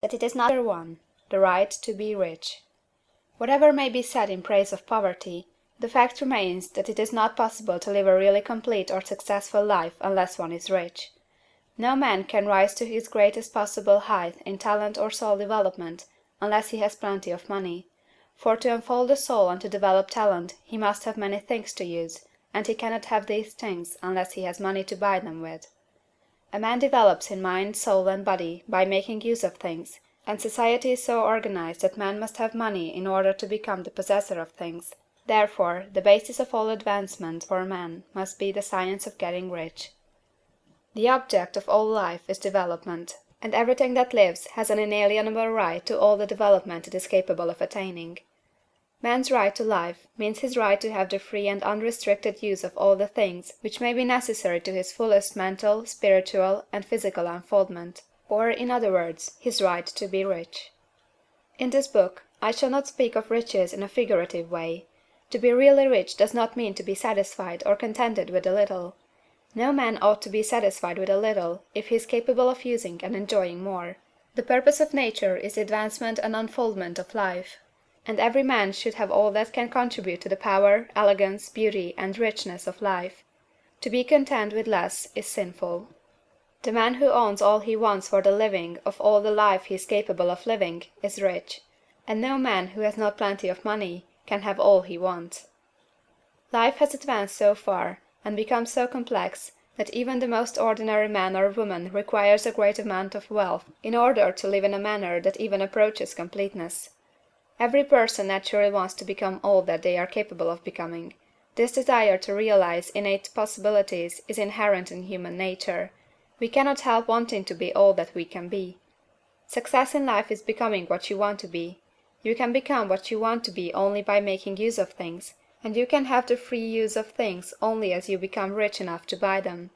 that it is not one, the right to be rich. Whatever may be said in praise of poverty, the fact remains that it is not possible to live a really complete or successful life unless one is rich. No man can rise to his greatest possible height in talent or soul development unless he has plenty of money, for to unfold the soul and to develop talent he must have many things to use, and he cannot have these things unless he has money to buy them with. A man develops in mind, soul, and body by making use of things, and society is so organized that man must have money in order to become the possessor of things. Therefore, the basis of all advancement for man must be the science of getting rich. The object of all life is development, and everything that lives has an inalienable right to all the development it is capable of attaining. Man's right to life means his right to have the free and unrestricted use of all the things which may be necessary to his fullest mental, spiritual, and physical unfoldment, or, in other words, his right to be rich. In this book, I shall not speak of riches in a figurative way. To be really rich does not mean to be satisfied or contented with a little. No man ought to be satisfied with a little if he is capable of using and enjoying more. The purpose of nature is the advancement and unfoldment of life, and every man should have all that can contribute to the power, elegance, beauty, and richness of life. To be content with less is sinful. The man who owns all he wants for the living of all the life he is capable of living is rich, and no man who has not plenty of money can have all he wants. Life has advanced so far, and become so complex, that even the most ordinary man or woman requires a great amount of wealth in order to live in a manner that even approaches completeness. Every person naturally wants to become all that they are capable of becoming. This desire to realize innate possibilities is inherent in human nature. We cannot help wanting to be all that we can be. Success in life is becoming what you want to be. You can become what you want to be only by making use of things, and you can have the free use of things only as you become rich enough to buy them.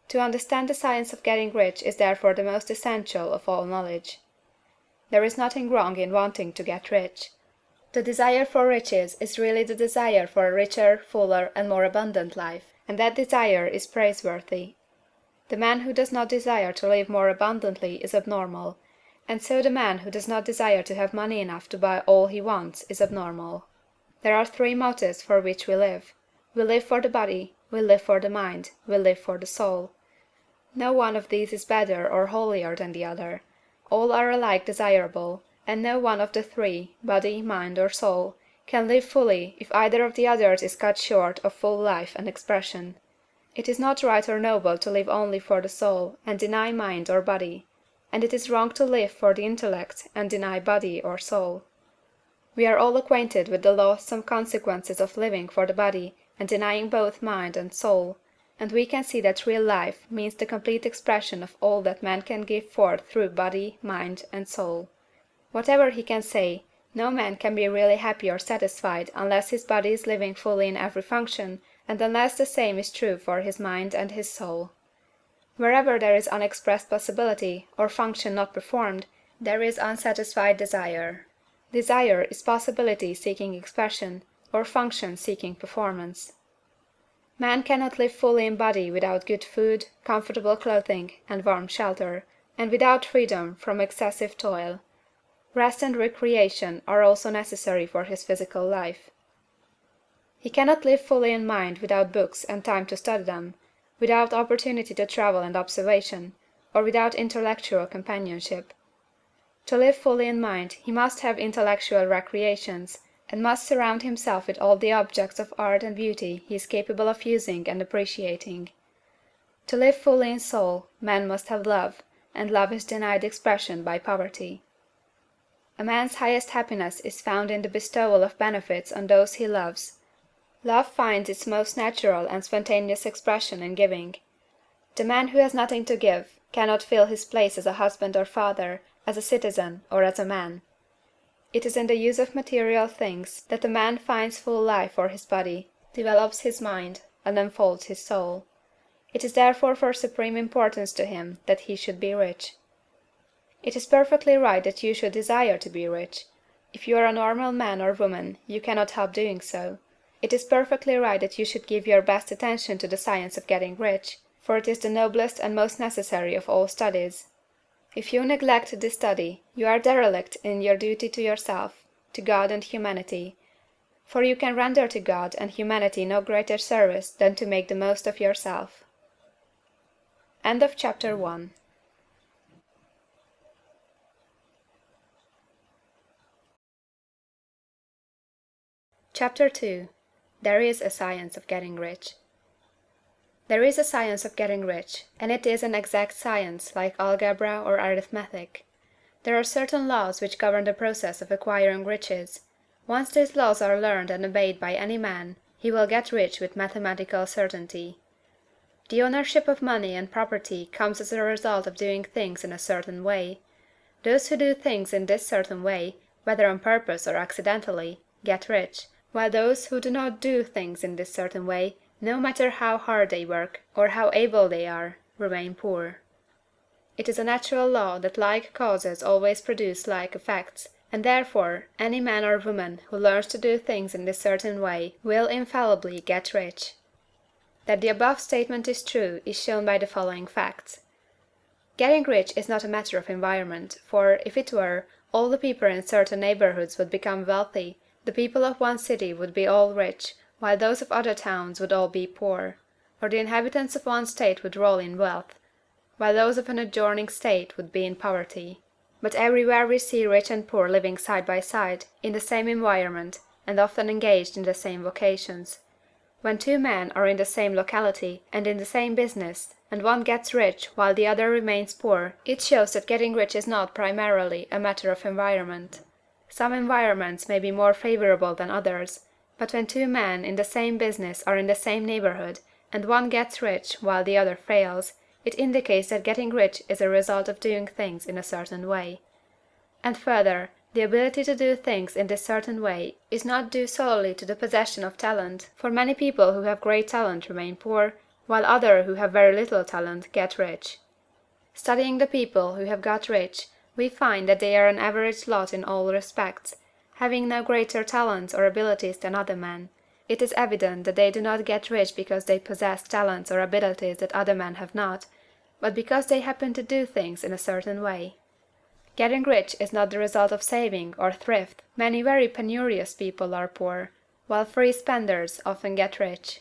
To understand the science of getting rich is therefore the most essential of all knowledge. There is nothing wrong in wanting to get rich. The desire for riches is really the desire for a richer, fuller, and more abundant life, and that desire is praiseworthy. The man who does not desire to live more abundantly is abnormal, and so the man who does not desire to have money enough to buy all he wants is abnormal. There are three motives for which we live. We live for the body, we live for the mind, we live for the soul. No one of these is better or holier than the other. All are alike desirable, and no one of the three, body, mind, or soul, can live fully if either of the others is cut short of full life and expression. It is not right or noble to live only for the soul and deny mind or body, and it is wrong to live for the intellect and deny body or soul. We are all acquainted with the loathsome consequences of living for the body and denying both mind and soul, and we can see that real life means the complete expression of all that man can give forth through body, mind, and soul. Whatever he can say, no man can be really happy or satisfied unless his body is living fully in every function, and unless the same is true for his mind and his soul. Wherever there is unexpressed possibility, or function not performed, there is unsatisfied desire. Desire is possibility seeking expression, or function seeking performance. Man cannot live fully in body without good food, comfortable clothing, and warm shelter, and without freedom from excessive toil. Rest and recreation are also necessary for his physical life. He cannot live fully in mind without books and time to study them, without opportunity to travel and observation, or without intellectual companionship. To live fully in mind he must have intellectual recreations, and must surround himself with all the objects of art and beauty he is capable of using and appreciating. To live fully in soul, man must have love, and love is denied expression by poverty. A man's highest happiness is found in the bestowal of benefits on those he loves. Love finds its most natural and spontaneous expression in giving. The man who has nothing to give cannot fill his place as a husband or father, as a citizen, or as a man. It is in the use of material things that a man finds full life for his body, develops his mind, and unfolds his soul. It is therefore for supreme importance to him that he should be rich. It is perfectly right that you should desire to be rich. If you are a normal man or woman, you cannot help doing so. It is perfectly right that you should give your best attention to the science of getting rich, for it is the noblest and most necessary of all studies. If you neglect this study, you are derelict in your duty to yourself, to God and humanity, for you can render to God and humanity no greater service than to make the most of yourself. End of Chapter 1. Chapter 2. There is a Science of Getting Rich. There is a science of getting rich, and it is an exact science, like algebra or arithmetic. There are certain laws which govern the process of acquiring riches. Once these laws are learned and obeyed by any man, he will get rich with mathematical certainty. The ownership of money and property comes as a result of doing things in a certain way. Those who do things in this certain way, whether on purpose or accidentally, get rich, while those who do not do things in this certain way, no matter how hard they work, or how able they are, remain poor. It is a natural law that like causes always produce like effects, and therefore any man or woman who learns to do things in this certain way will infallibly get rich. That the above statement is true is shown by the following facts. Getting rich is not a matter of environment, for, if it were, all the people in certain neighborhoods would become wealthy, the people of one city would be all rich, while those of other towns would all be poor; or the inhabitants of one state would roll in wealth, while those of an adjoining state would be in poverty. But everywhere we see rich and poor living side by side, in the same environment, and often engaged in the same vocations. When two men are in the same locality, and in the same business, and one gets rich while the other remains poor, it shows that getting rich is not primarily a matter of environment. Some environments may be more favorable than others, but when two men in the same business are in the same neighborhood, and one gets rich while the other fails, it indicates that getting rich is a result of doing things in a certain way. And further, the ability to do things in this certain way is not due solely to the possession of talent, for many people who have great talent remain poor, while others who have very little talent get rich. Studying the people who have got rich, we find that they are an average lot in all respects, having no greater talents or abilities than other men. It is evident that they do not get rich because they possess talents or abilities that other men have not, but because they happen to do things in a certain way. Getting rich is not the result of saving or thrift. Many very penurious people are poor, while free spenders often get rich.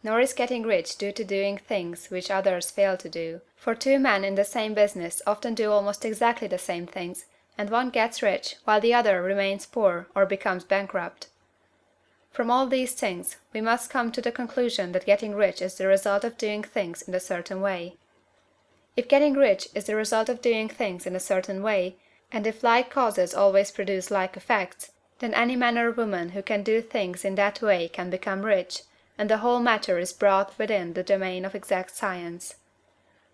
Nor is getting rich due to doing things which others fail to do, for two men in the same business often do almost exactly the same things, and one gets rich while the other remains poor or becomes bankrupt. From all these things, we must come to the conclusion that getting rich is the result of doing things in a certain way. If getting rich is the result of doing things in a certain way, and if like causes always produce like effects, then any man or woman who can do things in that way can become rich, and the whole matter is brought within the domain of exact science.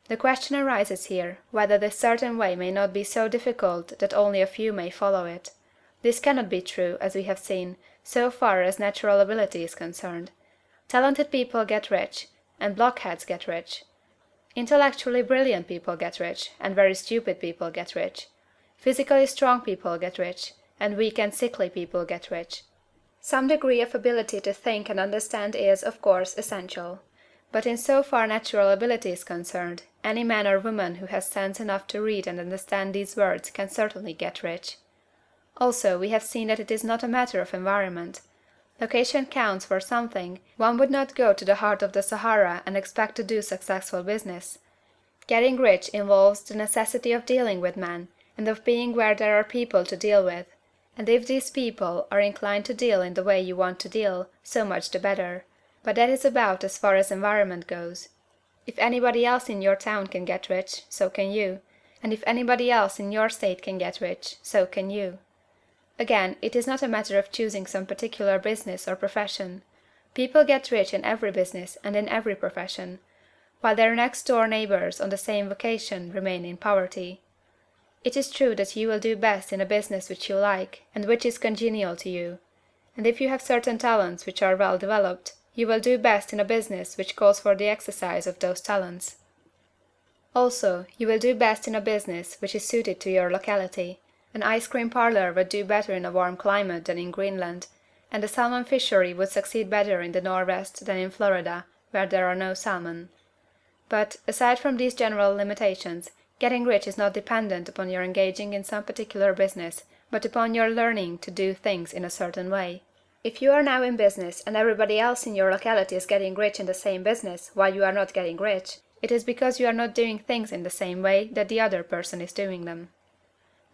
The question arises here, whether this certain way may not be so difficult that only a few may follow it. This cannot be true, as we have seen, so far as natural ability is concerned. Talented people get rich, and blockheads get rich. Intellectually brilliant people get rich, and very stupid people get rich. Physically strong people get rich, and weak and sickly people get rich. Some degree of ability to think and understand is, of course, essential. But in so far natural ability is concerned, any man or woman who has sense enough to read and understand these words can certainly get rich. Also, we have seen that it is not a matter of environment. Location counts for something. One would not go to the heart of the Sahara and expect to do successful business. Getting rich involves the necessity of dealing with men, and of being where there are people to deal with. And if these people are inclined to deal in the way you want to deal, so much the better. But that is about as far as environment goes. If anybody else in your town can get rich, so can you. And if anybody else in your state can get rich, so can you. Again, it is not a matter of choosing some particular business or profession. People get rich in every business and in every profession, while their next-door neighbors on the same vocation remain in poverty. It is true that you will do best in a business which you like, and which is congenial to you. And if you have certain talents which are well developed, you will do best in a business which calls for the exercise of those talents. Also, you will do best in a business which is suited to your locality. An ice cream parlor would do better in a warm climate than in Greenland, and a salmon fishery would succeed better in the Northwest than in Florida, where there are no salmon. But, aside from these general limitations, Getting rich is not dependent upon your engaging in some particular business, but upon your learning to do things in a certain way. If you are now in business and everybody else in your locality is getting rich in the same business while you are not getting rich, it is because you are not doing things in the same way that the other person is doing them.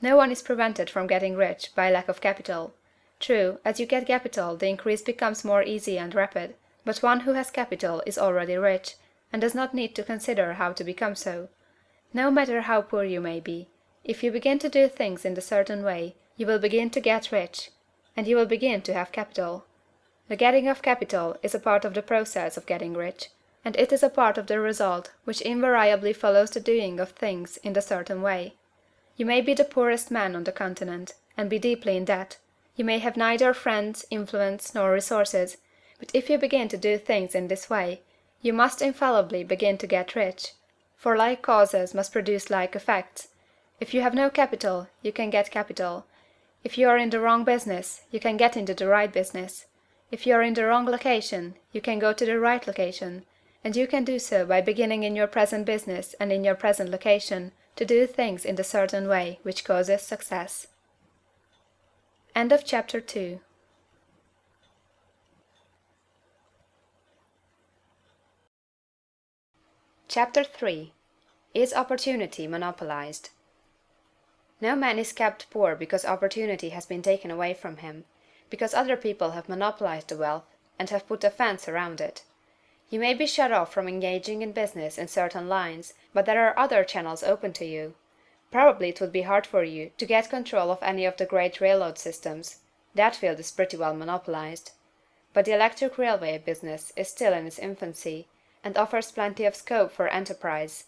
No one is prevented from getting rich by lack of capital. True, as you get capital, the increase becomes more easy and rapid, but one who has capital is already rich, and does not need to consider how to become so. No matter how poor you may be, if you begin to do things in a certain way, you will begin to get rich, and you will begin to have capital. The getting of capital is a part of the process of getting rich, and it is a part of the result which invariably follows the doing of things in a certain way. You may be the poorest man on the continent, and be deeply in debt. You may have neither friends, influence, nor resources, but if you begin to do things in this way, you must infallibly begin to get rich, for like causes must produce like effects. If you have no capital, you can get capital. If you are in the wrong business, you can get into the right business. If you are in the wrong location, you can go to the right location, and you can do so by beginning in your present business and in your present location to do things in the certain way which causes success. End of chapter 2. Chapter 3. Is opportunity monopolized? No man is kept poor because opportunity has been taken away from him, because other people have monopolized the wealth, and have put a fence around it. You may be shut off from engaging in business in certain lines, but there are other channels open to you. Probably it would be hard for you to get control of any of the great railroad systems. That field is pretty well monopolized. But the electric railway business is still in its infancy, and offers plenty of scope for enterprise,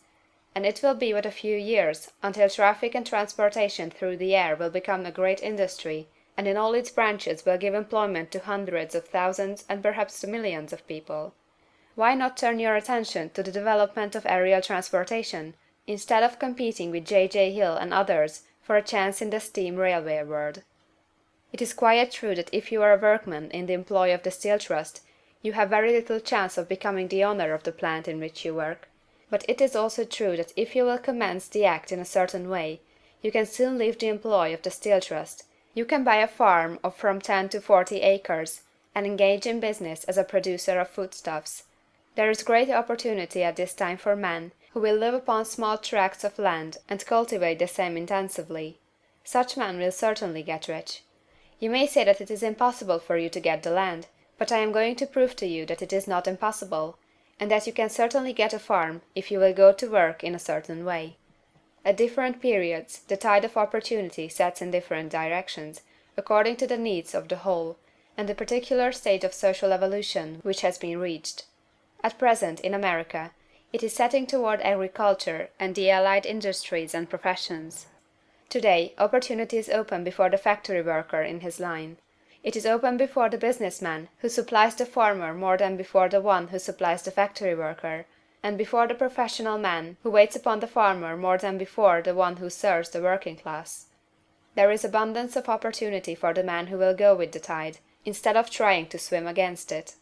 and it will be but a few years until traffic and transportation through the air will become a great industry, and in all its branches will give employment to hundreds of thousands and perhaps to millions of people. Why not turn your attention to the development of aerial transportation, instead of competing with J. Hill and others for a chance in the steam railway world? It is quite true that if you are a workman in the employ of the Steel Trust, you have very little chance of becoming the owner of the plant in which you work. But it is also true that if you will commence the act in a certain way, you can soon leave the employ of the Steel Trust. You can buy a farm of from 10 to 40 acres, and engage in business as a producer of foodstuffs. There is great opportunity at this time for men who will live upon small tracts of land and cultivate the same intensively. Such men will certainly get rich. You may say that it is impossible for you to get the land, but I am going to prove to you that it is not impossible, and that you can certainly get a farm if you will go to work in a certain way. At different periods the tide of opportunity sets in different directions, according to the needs of the whole, and the particular state of social evolution which has been reached. At present, in America, it is setting toward agriculture and the allied industries and professions. Today, opportunity is open before the factory worker in his line. It is open before the businessman who supplies the farmer more than before the one who supplies the factory worker, and before the professional man who waits upon the farmer more than before the one who serves the working class. There is abundance of opportunity for the man who will go with the tide, instead of trying to swim against it.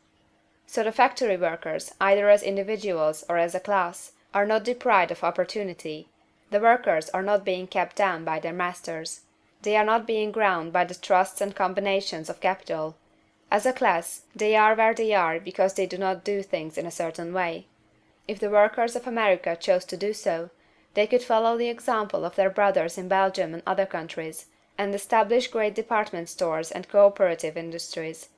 So the factory workers, either as individuals or as a class, are not deprived of opportunity. The workers are not being kept down by their masters. They are not being ground by the trusts and combinations of capital. As a class, they are where they are because they do not do things in a certain way. If the workers of America chose to do so, they could follow the example of their brothers in Belgium and other countries, and establish great department stores and cooperative industries.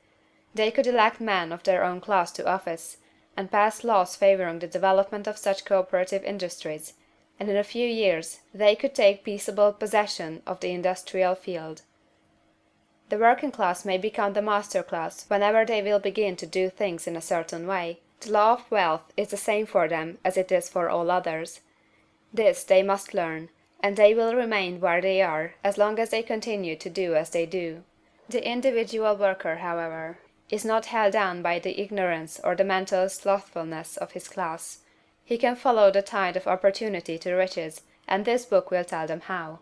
They could elect men of their own class to office, and pass laws favoring the development of such cooperative industries, and in a few years they could take peaceable possession of the industrial field. The working class may become the master class whenever they will begin to do things in a certain way. The law of wealth is the same for them as it is for all others. This they must learn, and they will remain where they are as long as they continue to do as they do. The individual worker, however, is not held down by the ignorance or the mental slothfulness of his class. He can follow the tide of opportunity to riches, and this book will tell them how.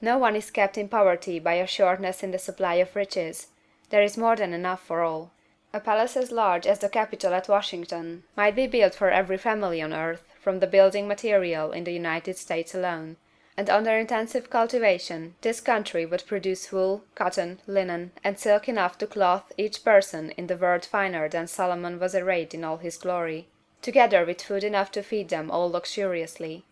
No one is kept in poverty by a shortness in the supply of riches. There is more than enough for all. A palace as large as the Capitol at Washington might be built for every family on earth from the building material in the United States alone, and under intensive cultivation this country would produce wool, cotton, linen, and silk enough to clothe each person in the world finer than Solomon was arrayed in all his glory, together with food enough to feed them all luxuriously.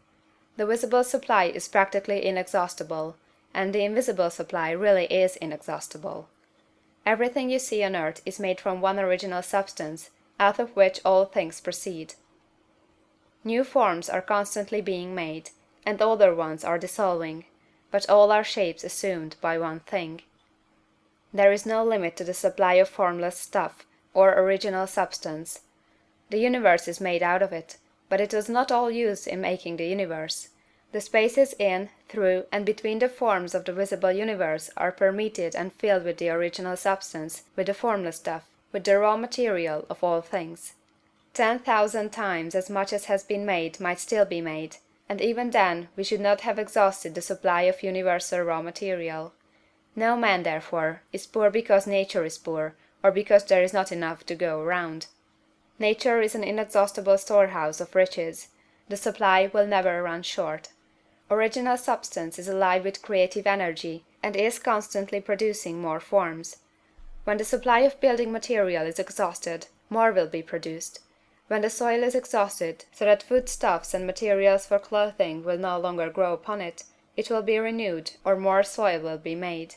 The visible supply is practically inexhaustible, and the invisible supply really is inexhaustible. Everything you see on earth is made from one original substance, out of which all things proceed. New forms are constantly being made, and older ones are dissolving, but all are shapes assumed by one thing. There is no limit to the supply of formless stuff, or original substance. The universe is made out of it, but it was not all used in making the universe. The spaces in, through, and between the forms of the visible universe are permeated and filled with the original substance, with the formless stuff, with the raw material of all things. 10,000 times as much as has been made might still be made, and even then we should not have exhausted the supply of universal raw material. No man, therefore, is poor because nature is poor, or because there is not enough to go around. Nature is an inexhaustible storehouse of riches. The supply will never run short. Original substance is alive with creative energy, and is constantly producing more forms. When the supply of building material is exhausted, more will be produced. When the soil is exhausted, so that foodstuffs and materials for clothing will no longer grow upon it, it will be renewed, or more soil will be made.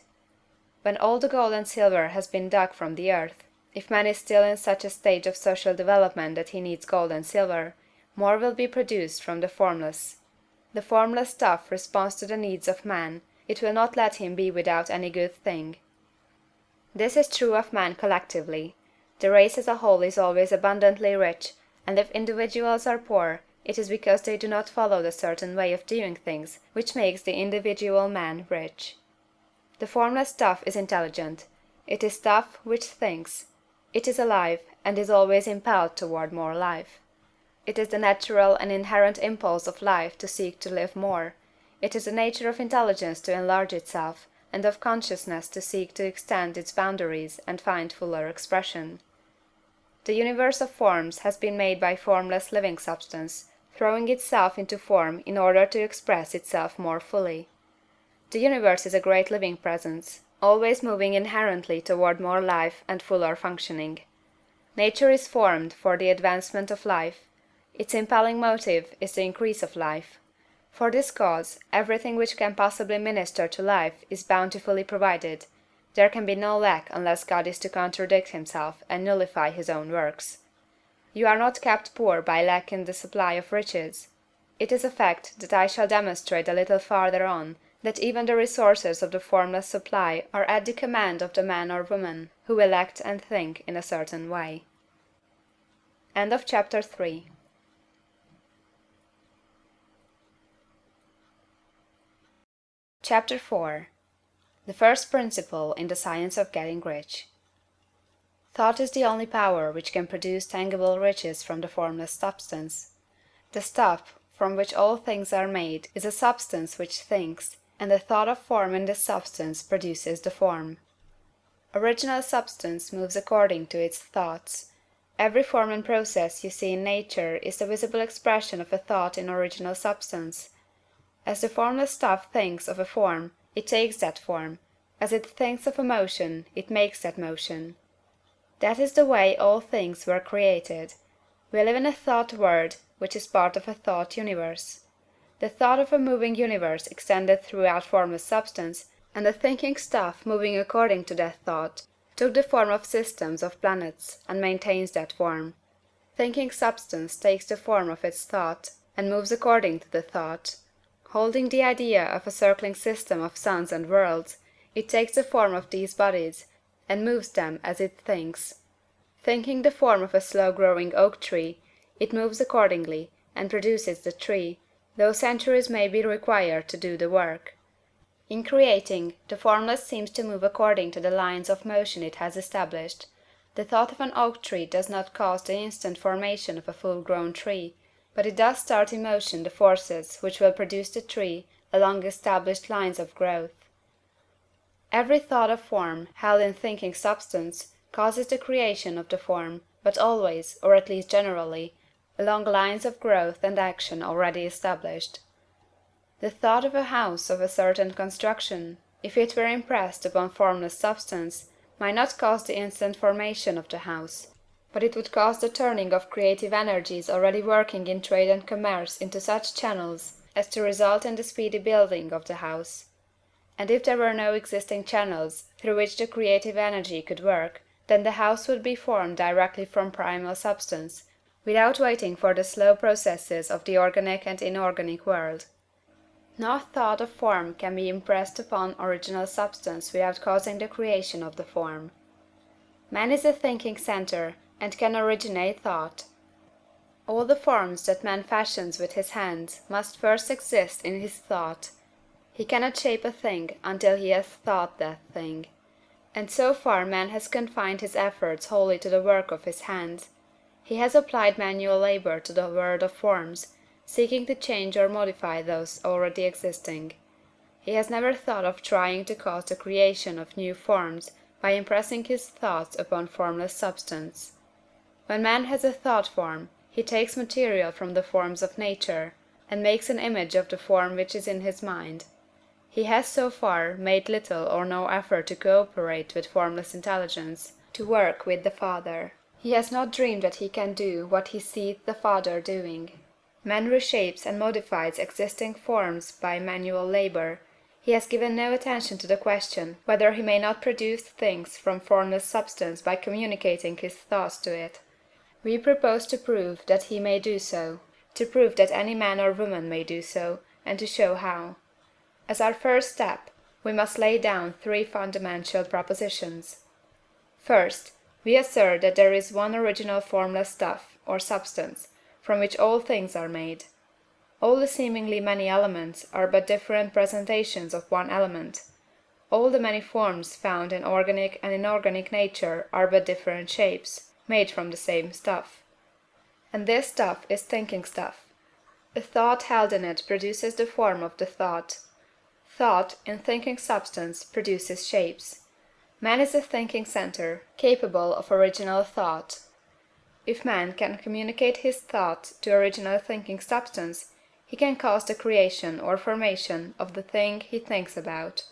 When all the gold and silver has been dug from the earth, if man is still in such a stage of social development that he needs gold and silver, more will be produced from the formless. The formless stuff responds to the needs of man, it will not let him be without any good thing. This is true of man collectively. The race as a whole is always abundantly rich, and if individuals are poor, it is because they do not follow the certain way of doing things which makes the individual man rich. The formless stuff is intelligent. It is stuff which thinks. It is alive, and is always impelled toward more life. It is the natural and inherent impulse of life to seek to live more. It is the nature of intelligence to enlarge itself, and of consciousness to seek to extend its boundaries and find fuller expression. The universe of forms has been made by formless living substance, throwing itself into form in order to express itself more fully. The universe is a great living presence, always moving inherently toward more life and fuller functioning. Nature is formed for the advancement of life. Its impelling motive is the increase of life. For this cause, everything which can possibly minister to life is bountifully provided. There can be no lack unless God is to contradict himself and nullify his own works. You are not kept poor by lack in the supply of riches. It is a fact that I shall demonstrate a little farther on, that even the resources of the formless supply are at the command of the man or woman who will act and think in a certain way. End of chapter 3. Chapter 4. The first principle in the science of getting rich. Thought is the only power which can produce tangible riches from the formless substance. The stuff from which all things are made is a substance which thinks, and the thought of form in this substance produces the form. Original substance moves according to its thoughts. Every form and process you see in nature is the visible expression of a thought in original substance. As the formless stuff thinks of a form, it takes that form. As it thinks of a motion, it makes that motion. That is the way all things were created. We live in a thought world, which is part of a thought universe. The thought of a moving universe extended throughout formless substance, and the thinking stuff moving according to that thought took the form of systems of planets, and maintains that form. Thinking substance takes the form of its thought, and moves according to the thought. Holding the idea of a circling system of suns and worlds, it takes the form of these bodies, and moves them as it thinks. Thinking the form of a slow-growing oak tree, it moves accordingly, and produces the tree, though centuries may be required to do the work. In creating, the formless seems to move according to the lines of motion it has established. The thought of an oak tree does not cause the instant formation of a full-grown tree, but it does start in motion the forces which will produce the tree along established lines of growth. Every thought of form, held in thinking substance, causes the creation of the form, but always, or at least generally, along lines of growth and action already established. The thought of a house of a certain construction, if it were impressed upon formless substance, might not cause the instant formation of the house, but it would cause the turning of creative energies already working in trade and commerce into such channels as to result in the speedy building of the house. And if there were no existing channels through which the creative energy could work, then the house would be formed directly from primal substance, without waiting for the slow processes of the organic and inorganic world. No thought of form can be impressed upon original substance without causing the creation of the form. Man is a thinking centre, and can originate thought. All the forms that man fashions with his hands must first exist in his thought. He cannot shape a thing until he has thought that thing. And so far man has confined his efforts wholly to the work of his hands. He has applied manual labour to the world of forms, seeking to change or modify those already existing. He has never thought of trying to cause the creation of new forms by impressing his thoughts upon formless substance. When man has a thought form, he takes material from the forms of nature, and makes an image of the form which is in his mind. He has so far made little or no effort to co-operate with formless intelligence, to work with the Father. He has not dreamed that he can do what he seeth the Father doing. Man reshapes and modifies existing forms by manual labour. He has given no attention to the question whether he may not produce things from formless substance by communicating his thoughts to it. We propose to prove that he may do so, to prove that any man or woman may do so, and to show how. As our first step, we must lay down three fundamental propositions. First, we assert that there is one original formless stuff, or substance, from which all things are made. All the seemingly many elements are but different presentations of one element. All the many forms found in organic and inorganic nature are but different shapes, made from the same stuff. And this stuff is thinking stuff. A thought held in it produces the form of the thought. Thought, in thinking substance, produces shapes. Man is a thinking centre, capable of original thought. If man can communicate his thought to original thinking substance, he can cause the creation or formation of the thing he thinks about.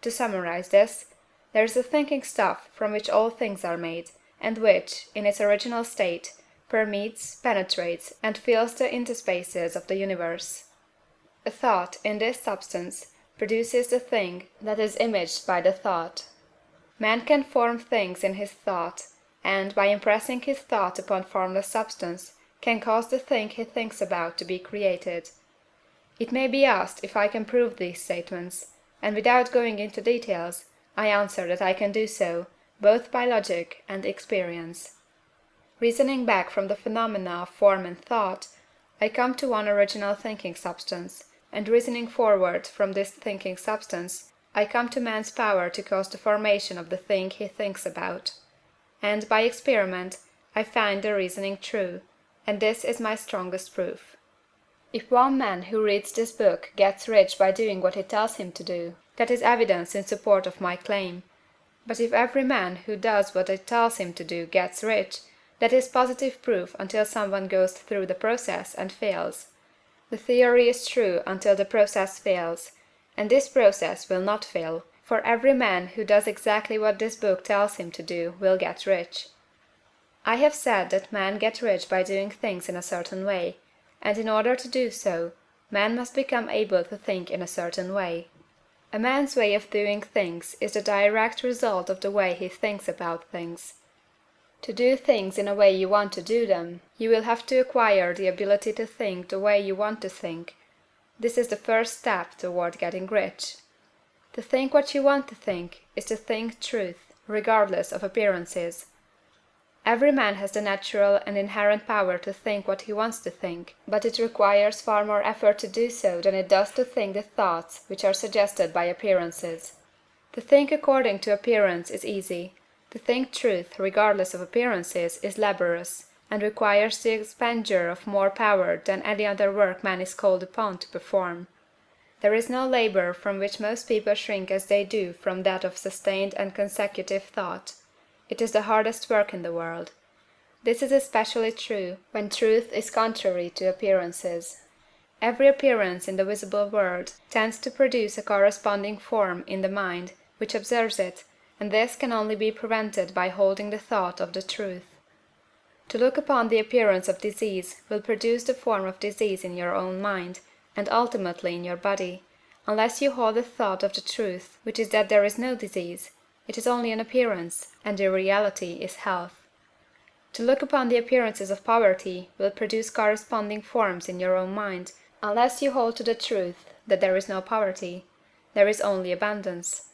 To summarize this, there is a thinking stuff from which all things are made, and which, in its original state, permeates, penetrates, and fills the interspaces of the universe. A thought, in this substance, produces the thing that is imaged by the thought. Man can form things in his thought, and, by impressing his thought upon formless substance, can cause the thing he thinks about to be created. It may be asked if I can prove these statements, and without going into details, I answer that I can do so, both by logic and experience. Reasoning back from the phenomena of form and thought, I come to one original thinking substance, and reasoning forward from this thinking substance, I come to man's power to cause the formation of the thing he thinks about. And, by experiment, I find the reasoning true, and this is my strongest proof. If one man who reads this book gets rich by doing what it tells him to do, that is evidence in support of my claim. But if every man who does what it tells him to do gets rich, that is positive proof until someone goes through the process and fails. The theory is true until the process fails, and this process will not fail, for every man who does exactly what this book tells him to do will get rich. I have said that men get rich by doing things in a certain way, and in order to do so, man must become able to think in a certain way. A man's way of doing things is the direct result of the way he thinks about things. To do things in a way you want to do them, you will have to acquire the ability to think the way you want to think. This is the first step toward getting rich. To think what you want to think is to think truth, regardless of appearances. Every man has the natural and inherent power to think what he wants to think, but it requires far more effort to do so than it does to think the thoughts which are suggested by appearances. To think according to appearance is easy. To think truth, regardless of appearances, is laborious, and requires the expenditure of more power than any other work man is called upon to perform. There is no labor from which most people shrink as they do from that of sustained and consecutive thought. It is the hardest work in the world. This is especially true when truth is contrary to appearances. Every appearance in the visible world tends to produce a corresponding form in the mind which observes it, and this can only be prevented by holding the thought of the truth. To look upon the appearance of disease will produce the form of disease in your own mind, and ultimately in your body, unless you hold the thought of the truth, which is that there is no disease, it is only an appearance, and the reality is health. To look upon the appearances of poverty will produce corresponding forms in your own mind, unless you hold to the truth that there is no poverty, there is only abundance.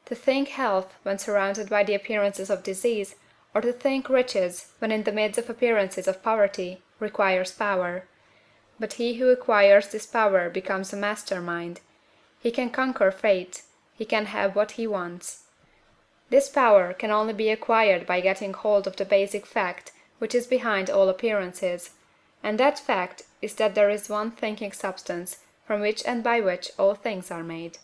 To think health when surrounded by the appearances of disease, or to think riches when in the midst of appearances of poverty, requires power. But he who acquires this power becomes a master mind. He can conquer fate, he can have what he wants. This power can only be acquired by getting hold of the basic fact which is behind all appearances, and that fact is that there is one thinking substance from which and by which all things are made.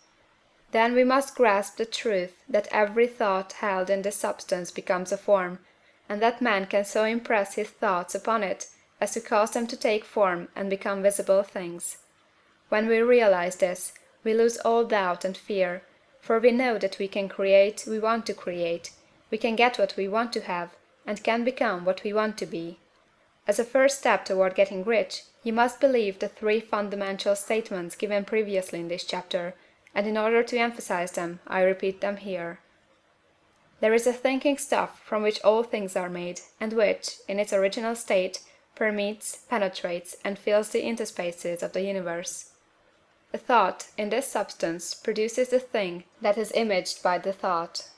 Then we must grasp the truth that every thought held in this substance becomes a form, and that man can so impress his thoughts upon it as to cause them to take form and become visible things. When we realize this, we lose all doubt and fear, for we know that we can create we want to create, we can get what we want to have, and can become what we want to be. As a first step toward getting rich, you must believe the three fundamental statements given previously in this chapter, and in order to emphasize them, I repeat them here. There is a thinking stuff from which all things are made, and which, in its original state, permeates, penetrates, and fills the interspaces of the universe. A thought, in this substance, produces the thing that is imaged by the thought.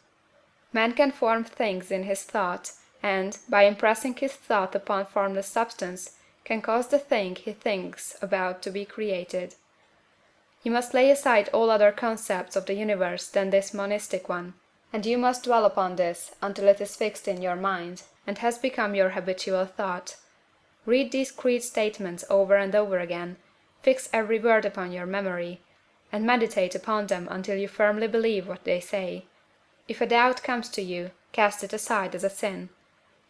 Man can form things in his thought, and, by impressing his thought upon formless substance, can cause the thing he thinks about to be created. You must lay aside all other concepts of the universe than this monistic one, and you must dwell upon this until it is fixed in your mind, and has become your habitual thought. Read these creed statements over and over again, fix every word upon your memory, and meditate upon them until you firmly believe what they say. If a doubt comes to you, cast it aside as a sin.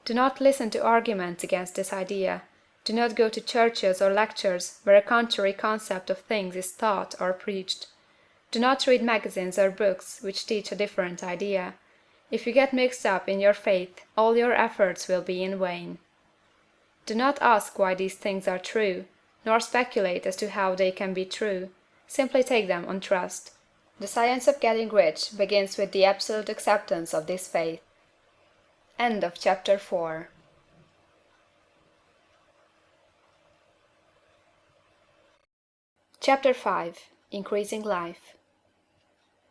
Do not listen to arguments against this idea. Do not go to churches or lectures where a contrary concept of things is taught or preached. Do not read magazines or books which teach a different idea. If you get mixed up in your faith, all your efforts will be in vain. Do not ask why these things are true, nor speculate as to how they can be true. Simply take them on trust. The science of getting rich begins with the absolute acceptance of this faith. End of chapter 4. Chapter 5. Increasing Life.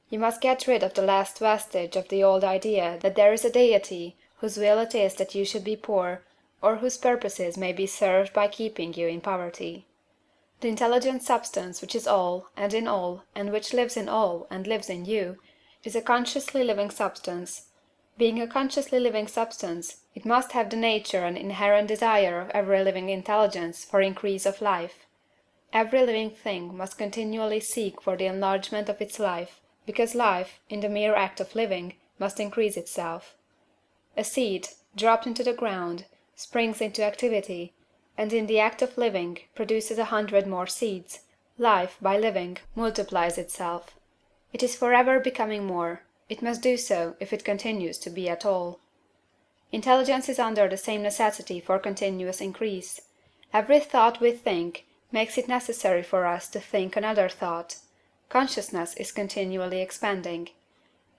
You must get rid of the last vestige of the old idea that there is a deity whose will it is that you should be poor, or whose purposes may be served by keeping you in poverty. The intelligent substance which is all, and in all, and which lives in all, and lives in you, is a consciously living substance. Being a consciously living substance, it must have the nature and inherent desire of every living intelligence for increase of life. Every living thing must continually seek for the enlargement of its life, because life, in the mere act of living, must increase itself. A seed, dropped into the ground, springs into activity, and in the act of living produces 100 more seeds. Life, by living, multiplies itself. It is forever becoming more. It must do so if it continues to be at all. Intelligence is under the same necessity for continuous increase. Every thought we think makes it necessary for us to think another thought. Consciousness is continually expanding.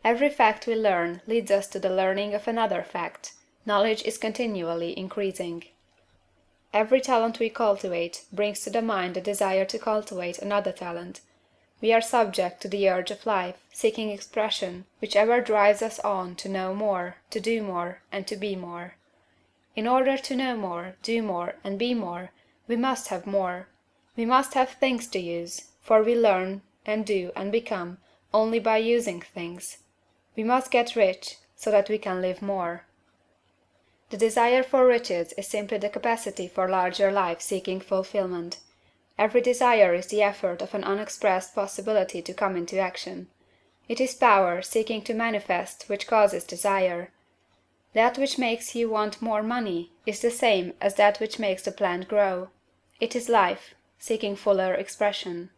Every fact we learn leads us to the learning of another fact. Knowledge is continually increasing. Every talent we cultivate brings to the mind the desire to cultivate another talent. We are subject to the urge of life, seeking expression, which ever drives us on to know more, to do more, and to be more. In order to know more, do more, and be more, we must have more. We must have things to use, for we learn, and do, and become, only by using things. We must get rich, so that we can live more. The desire for riches is simply the capacity for larger life seeking fulfillment. Every desire is the effort of an unexpressed possibility to come into action. It is power seeking to manifest which causes desire. That which makes you want more money is the same as that which makes the plant grow. It is life, seeking fuller expression.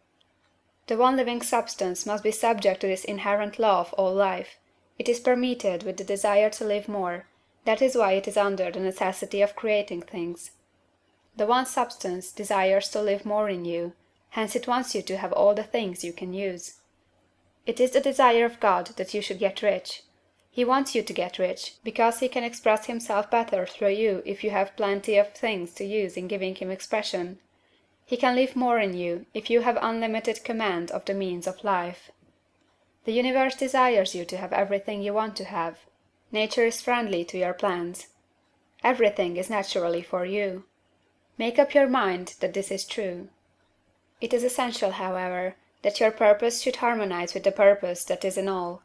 The one living substance must be subject to this inherent law of all life. It is permeated with the desire to live more. That is why it is under the necessity of creating things. The one substance desires to live more in you, hence it wants you to have all the things you can use. It is the desire of God that you should get rich. He wants you to get rich, because he can express himself better through you if you have plenty of things to use in giving him expression. He can live more in you if you have unlimited command of the means of life. The universe desires you to have everything you want to have. Nature is friendly to your plans. Everything is naturally for you. Make up your mind that this is true. It is essential, however, that your purpose should harmonize with the purpose that is in all.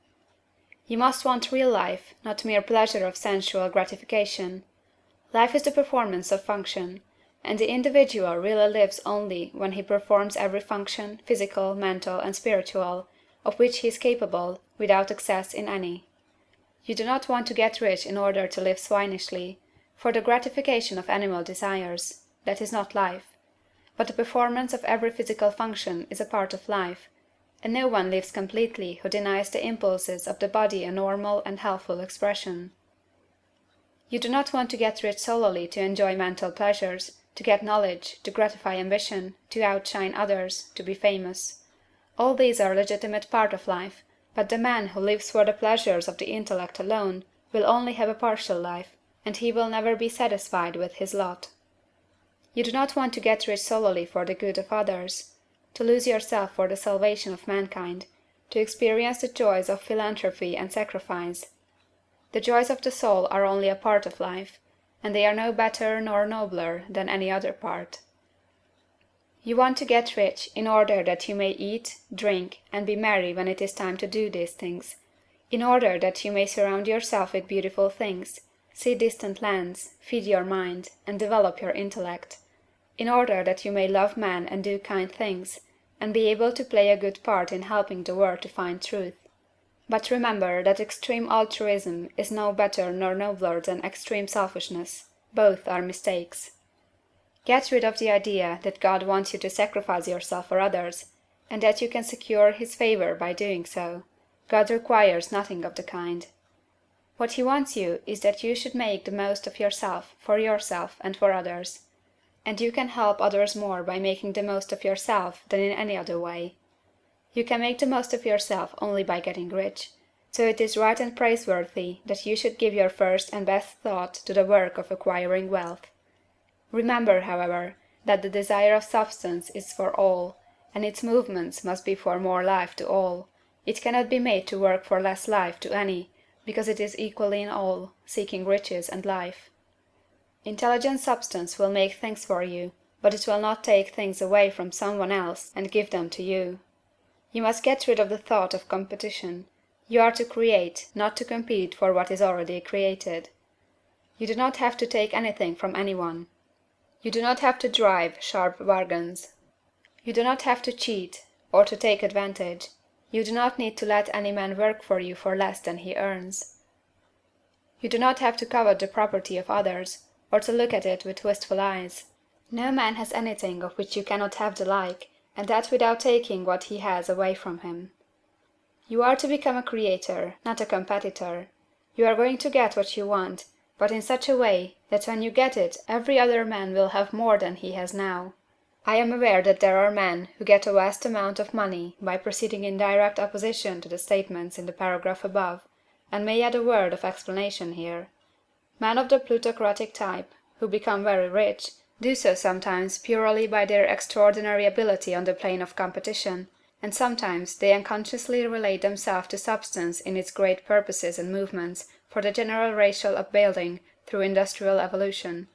You must want real life, not mere pleasure of sensual gratification. Life is the performance of function, and the individual really lives only when he performs every function, physical, mental, and spiritual, of which he is capable, without excess in any. You do not want to get rich in order to live swinishly, for the gratification of animal desires. That is not life. But the performance of every physical function is a part of life, and no one lives completely who denies the impulses of the body a normal and healthful expression. You do not want to get rich solely to enjoy mental pleasures, to get knowledge, to gratify ambition, to outshine others, to be famous. All these are a legitimate part of life, but the man who lives for the pleasures of the intellect alone will only have a partial life, and he will never be satisfied with his lot. You do not want to get rich solely for the good of others, to lose yourself for the salvation of mankind, to experience the joys of philanthropy and sacrifice. The joys of the soul are only a part of life, and they are no better nor nobler than any other part. You want to get rich in order that you may eat, drink, and be merry when it is time to do these things, in order that you may surround yourself with beautiful things, see distant lands, feed your mind, and develop your intellect, in order that you may love man and do kind things, and be able to play a good part in helping the world to find truth. But remember that extreme altruism is no better nor nobler than extreme selfishness. Both are mistakes. Get rid of the idea that God wants you to sacrifice yourself for others, and that you can secure his favor by doing so. God requires nothing of the kind. What he wants you is that you should make the most of yourself, for yourself and for others. And you can help others more by making the most of yourself than in any other way. You can make the most of yourself only by getting rich, so it is right and praiseworthy that you should give your first and best thought to the work of acquiring wealth. Remember, however, that the desire of substance is for all, and its movements must be for more life to all. It cannot be made to work for less life to any, because it is equally in all, seeking riches and life. Intelligent substance will make things for you, but it will not take things away from someone else and give them to you. You must get rid of the thought of competition. You are to create, not to compete for what is already created. You do not have to take anything from anyone. You do not have to drive sharp bargains. You do not have to cheat, or to take advantage. You do not need to let any man work for you for less than he earns. You do not have to covet the property of others, or to look at it with wistful eyes. No man has anything of which you cannot have the like, and that without taking what he has away from him. You are to become a creator, not a competitor. You are going to get what you want, but in such a way that when you get it every other man will have more than he has now. I am aware that there are men who get a vast amount of money by proceeding in direct opposition to the statements in the paragraph above, and may add a word of explanation here. Men of the plutocratic type, who become very rich, do so sometimes purely by their extraordinary ability on the plane of competition, and sometimes they unconsciously relate themselves to substance in its great purposes and movements for the general racial upbuilding through industrial evolution.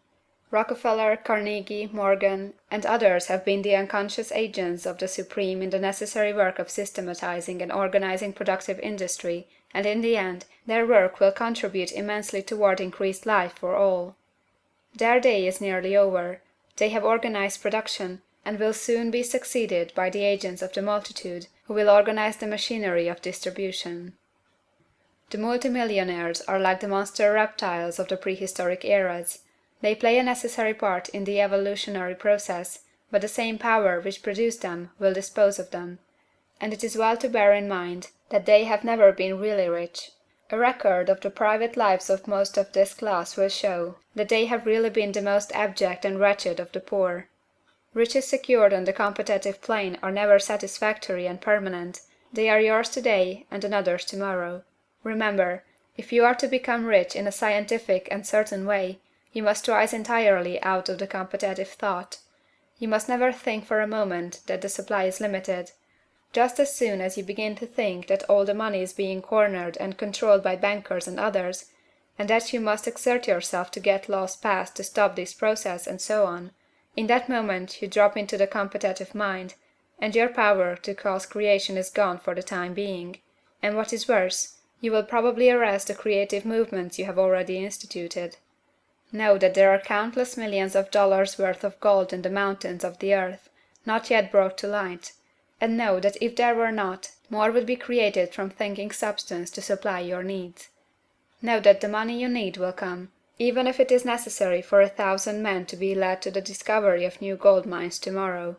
Rockefeller, Carnegie, Morgan, and others have been the unconscious agents of the Supreme in the necessary work of systematizing and organizing productive industry, and in the end their work will contribute immensely toward increased life for all. Their day is nearly over. They have organized production, and will soon be succeeded by the agents of the multitude, who will organize the machinery of distribution. The multimillionaires are like the monster reptiles of the prehistoric eras. They play a necessary part in the evolutionary process, but the same power which produced them will dispose of them. And it is well to bear in mind that they have never been really rich. A record of the private lives of most of this class will show that they have really been the most abject and wretched of the poor. Riches secured on the competitive plane are never satisfactory and permanent. They are yours today and another's tomorrow. Remember, if you are to become rich in a scientific and certain way, you must rise entirely out of the competitive thought. You must never think for a moment that the supply is limited. Just as soon as you begin to think that all the money is being cornered and controlled by bankers and others, and that you must exert yourself to get laws passed to stop this process and so on, in that moment you drop into the competitive mind, and your power to cause creation is gone for the time being, and what is worse, you will probably arrest the creative movements you have already instituted. Know that there are countless millions of dollars worth of gold in the mountains of the earth, not yet brought to light, and know that if there were not, more would be created from thinking substance to supply your needs. Know that the money you need will come, even if it is necessary for 1,000 men to be led to the discovery of new gold mines tomorrow.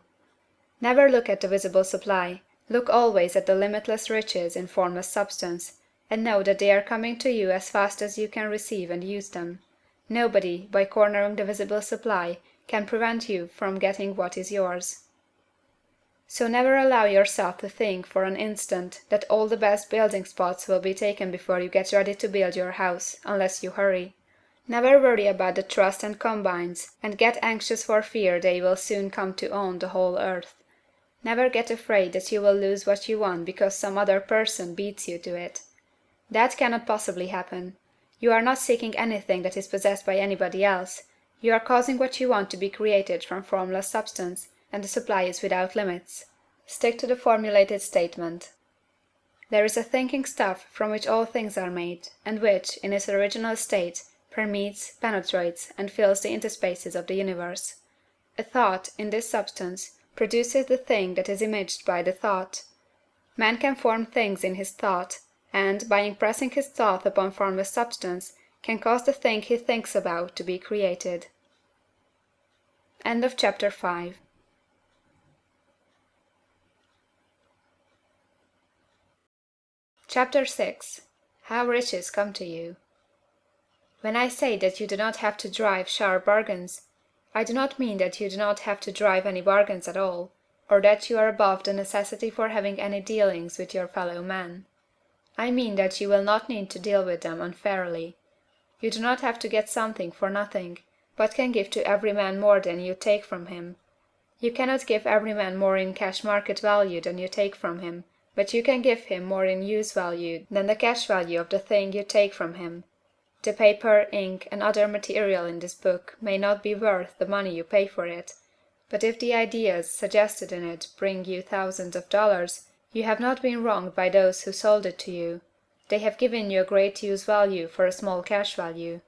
Never look at the visible supply, look always at the limitless riches in formless substance, and know that they are coming to you as fast as you can receive and use them. Nobody, by cornering the visible supply, can prevent you from getting what is yours. So never allow yourself to think for an instant that all the best building spots will be taken before you get ready to build your house, unless you hurry. Never worry about the trusts and combines, and get anxious for fear they will soon come to own the whole earth. Never get afraid that you will lose what you want because some other person beats you to it. That cannot possibly happen. You are not seeking anything that is possessed by anybody else. You are causing what you want to be created from formless substance, and the supply is without limits. Stick to the formulated statement. There is a thinking stuff from which all things are made, and which, in its original state, permeates, penetrates, and fills the interspaces of the universe. A thought, in this substance, produces the thing that is imaged by the thought. Man can form things in his thought, and, by impressing his thought upon formless substance, can cause the thing he thinks about to be created. End of chapter 5. Chapter 6. How Riches Come to You. When I say that you do not have to drive sharp bargains, I do not mean that you do not have to drive any bargains at all, or that you are above the necessity for having any dealings with your fellow men. I mean that you will not need to deal with them unfairly. You do not have to get something for nothing, but can give to every man more than you take from him. You cannot give every man more in cash market value than you take from him, but you can give him more in use value than the cash value of the thing you take from him. The paper, ink, and other material in this book may not be worth the money you pay for it, but if the ideas suggested in it bring you thousands of dollars, you have not been wronged by those who sold it to you. They have given you a great use value for a small cash value.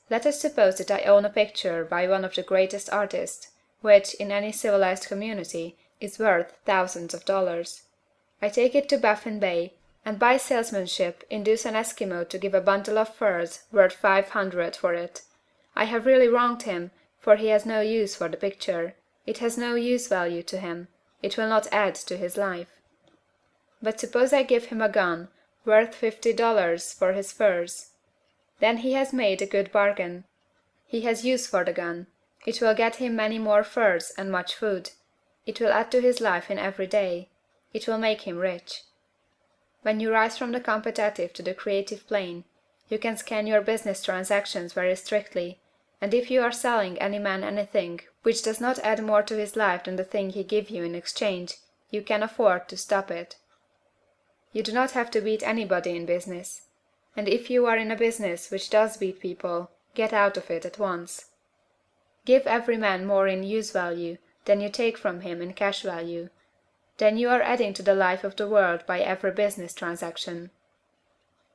Let us suppose that I own a picture by one of the greatest artists, which, in any civilized community, is worth thousands of dollars. I take it to Baffin Bay, and by salesmanship induce an Eskimo to give a bundle of furs worth 500 for it. I have really wronged him, for he has no use for the picture. It has no use value to him. It will not add to his life. But suppose I give him a gun, worth $50 for his furs. Then he has made a good bargain. He has use for the gun. It will get him many more furs and much food. It will add to his life in every day. It will make him rich. When you rise from the competitive to the creative plane, you can scan your business transactions very strictly, and if you are selling any man anything which does not add more to his life than the thing he gives you in exchange, you can afford to stop it. You do not have to beat anybody in business, and if you are in a business which does beat people, get out of it at once. Give every man more in use value than you take from him in cash value. Then you are adding to the life of the world by every business transaction.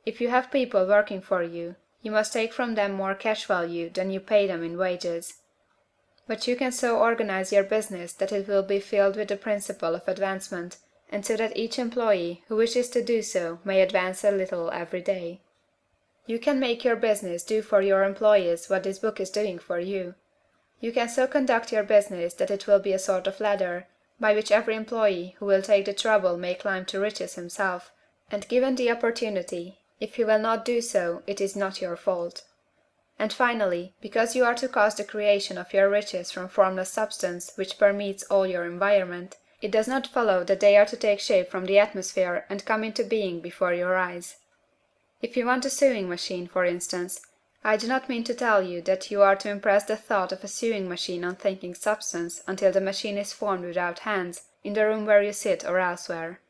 If you have people working for you, you must take from them more cash value than you pay them in wages. But you can so organize your business that it will be filled with the principle of advancement, and so that each employee who wishes to do so may advance a little every day. You can make your business do for your employees what this book is doing for you. You can so conduct your business that it will be a sort of ladder, by which every employee who will take the trouble may climb to riches himself, and given the opportunity, if he will not do so, it is not your fault. And finally, because you are to cause the creation of your riches from formless substance which permeates all your environment, it does not follow that they are to take shape from the atmosphere and come into being before your eyes. If you want a sewing machine, for instance, I do not mean to tell you that you are to impress the thought of a sewing machine on thinking substance until the machine is formed without hands, in the room where you sit or elsewhere.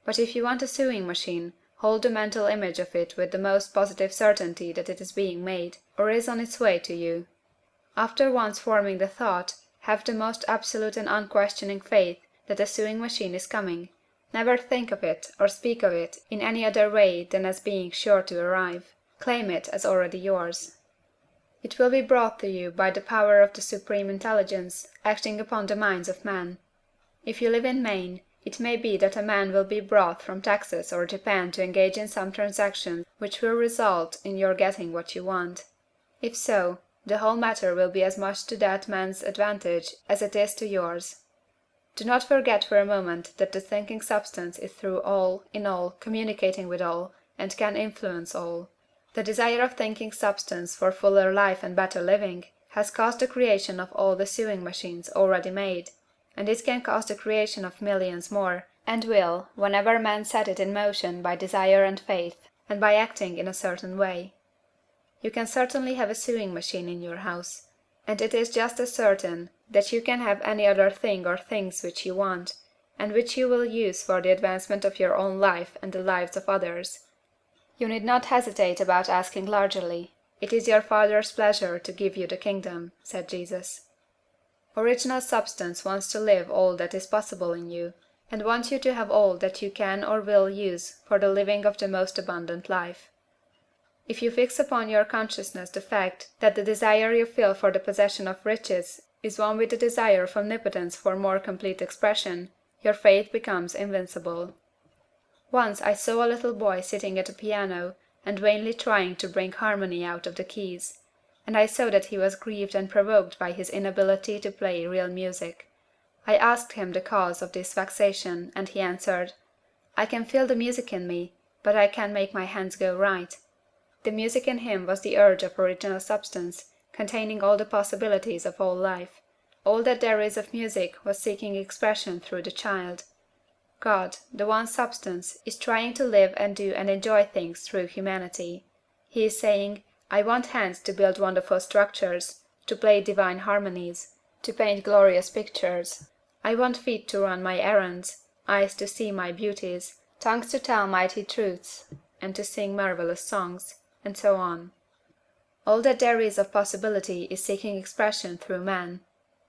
But if you want a sewing machine, hold the mental image of it with the most positive certainty that it is being made, or is on its way to you. After once forming the thought, have the most absolute and unquestioning faith that a sewing machine is coming. Never think of it or speak of it in any other way than as being sure to arrive. Claim it as already yours. It will be brought to you by the power of the Supreme Intelligence acting upon the minds of men. If you live in Maine, it may be that a man will be brought from Texas or Japan to engage in some transaction which will result in your getting what you want. If so, the whole matter will be as much to that man's advantage as it is to yours. Do not forget for a moment that the thinking substance is through all, in all, communicating with all, and can influence all. The desire of thinking substance for fuller life and better living has caused the creation of all the sewing machines already made, and it can cause the creation of millions more, and will, whenever men set it in motion by desire and faith, and by acting in a certain way. You can certainly have a sewing machine in your house, and it is just as certain that you can have any other thing or things which you want, and which you will use for the advancement of your own life and the lives of others. You need not hesitate about asking largely. It is your Father's pleasure to give you the kingdom, said Jesus. Original substance wants to live all that is possible in you, and wants you to have all that you can or will use for the living of the most abundant life. If you fix upon your consciousness the fact that the desire you feel for the possession of riches is one with the desire of omnipotence for more complete expression, your faith becomes invincible. Once I saw a little boy sitting at a piano and vainly trying to bring harmony out of the keys, and I saw that he was grieved and provoked by his inability to play real music. I asked him the cause of this vexation, and he answered, "I can feel the music in me, but I can't make my hands go right." The music in him was the urge of original substance, containing all the possibilities of all life. All that there is of music was seeking expression through the child. God, the one substance, is trying to live and do and enjoy things through humanity. He is saying, I want hands to build wonderful structures, to play divine harmonies, to paint glorious pictures. I want feet to run my errands, eyes to see my beauties, tongues to tell mighty truths, and to sing marvelous songs, and so on. All that there is of possibility is seeking expression through man.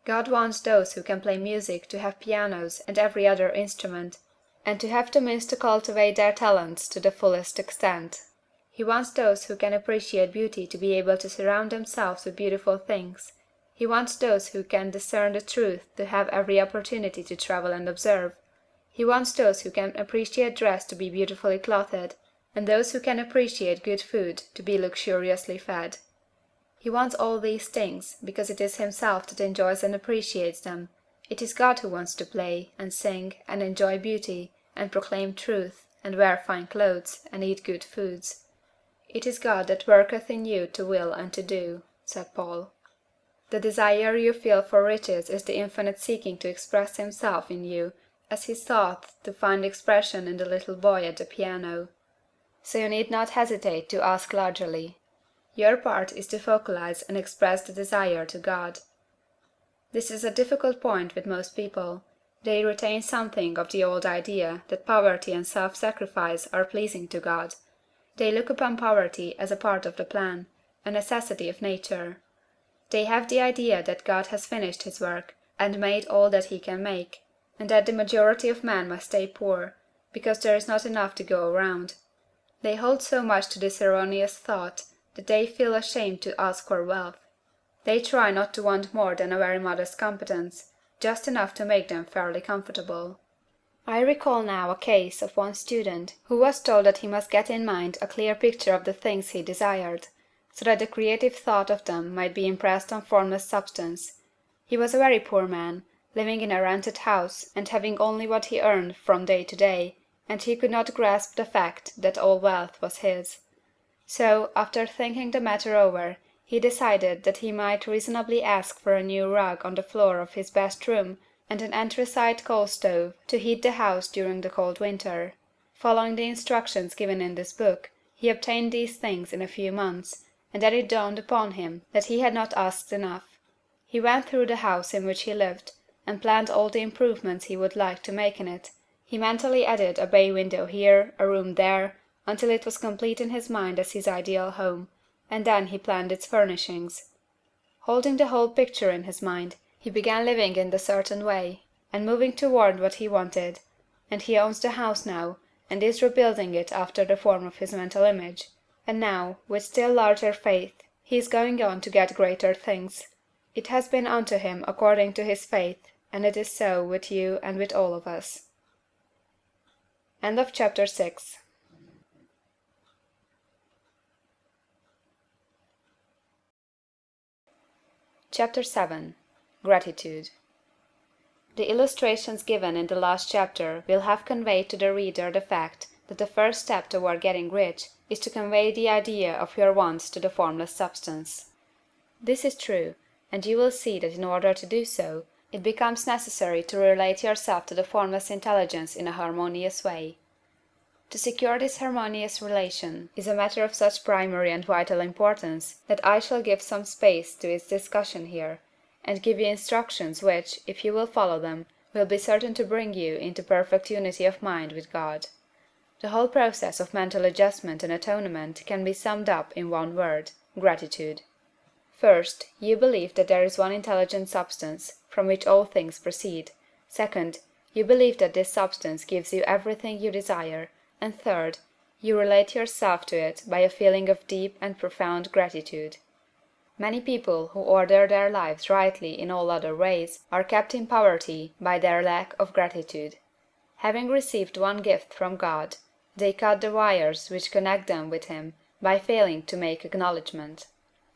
God wants those who can play music to have pianos and every other instrument, and to have the means to cultivate their talents to the fullest extent. He wants those who can appreciate beauty to be able to surround themselves with beautiful things. He wants those who can discern the truth to have every opportunity to travel and observe. He wants those who can appreciate dress to be beautifully clothed, and those who can appreciate good food to be luxuriously fed. He wants all these things, because it is himself that enjoys and appreciates them. It is God who wants to play, and sing, and enjoy beauty, and proclaim truth, and wear fine clothes, and eat good foods. It is God that worketh in you to will and to do, said Paul. The desire you feel for riches is the infinite seeking to express himself in you, as he sought to find expression in the little boy at the piano. So you need not hesitate to ask largely. Your part is to focalize and express the desire to God. This is a difficult point with most people. They retain something of the old idea that poverty and self-sacrifice are pleasing to God. They look upon poverty as a part of the plan, a necessity of nature. They have the idea that God has finished his work, and made all that he can make, and that the majority of men must stay poor, because there is not enough to go around. They hold so much to this erroneous thought that they feel ashamed to ask for wealth. They try not to want more than a very modest competence, just enough to make them fairly comfortable. I recall now a case of one student who was told that he must get in mind a clear picture of the things he desired, so that the creative thought of them might be impressed on formless substance. He was a very poor man, living in a rented house, and having only what he earned from day to day, and he could not grasp the fact that all wealth was his. So, after thinking the matter over, he decided that he might reasonably ask for a new rug on the floor of his best room and an anthracite coal stove to heat the house during the cold winter. Following the instructions given in this book, he obtained these things in a few months, and then it dawned upon him that he had not asked enough. He went through the house in which he lived, and planned all the improvements he would like to make in it. He mentally added a bay window here, a room there, until it was complete in his mind as his ideal home, and then he planned its furnishings. Holding the whole picture in his mind, he began living in the certain way, and moving toward what he wanted, and he owns the house now, and is rebuilding it after the form of his mental image, and now, with still larger faith, he is going on to get greater things. It has been unto him according to his faith, and it is so with you and with all of us. End of chapter 6. Chapter 7. Gratitude. The illustrations given in the last chapter will have conveyed to the reader the fact that the first step toward getting rich is to convey the idea of your wants to the formless substance. This is true, and you will see that in order to do so, it becomes necessary to relate yourself to the formless intelligence in a harmonious way. To secure this harmonious relation is a matter of such primary and vital importance that I shall give some space to its discussion here, and give you instructions which, if you will follow them, will be certain to bring you into perfect unity of mind with God. The whole process of mental adjustment and atonement can be summed up in one word: gratitude. First, you believe that there is one intelligent substance, from which all things proceed. Second, you believe that this substance gives you everything you desire. And third, you relate yourself to it by a feeling of deep and profound gratitude. Many people who order their lives rightly in all other ways are kept in poverty by their lack of gratitude. Having received one gift from God, they cut the wires which connect them with Him by failing to make acknowledgment.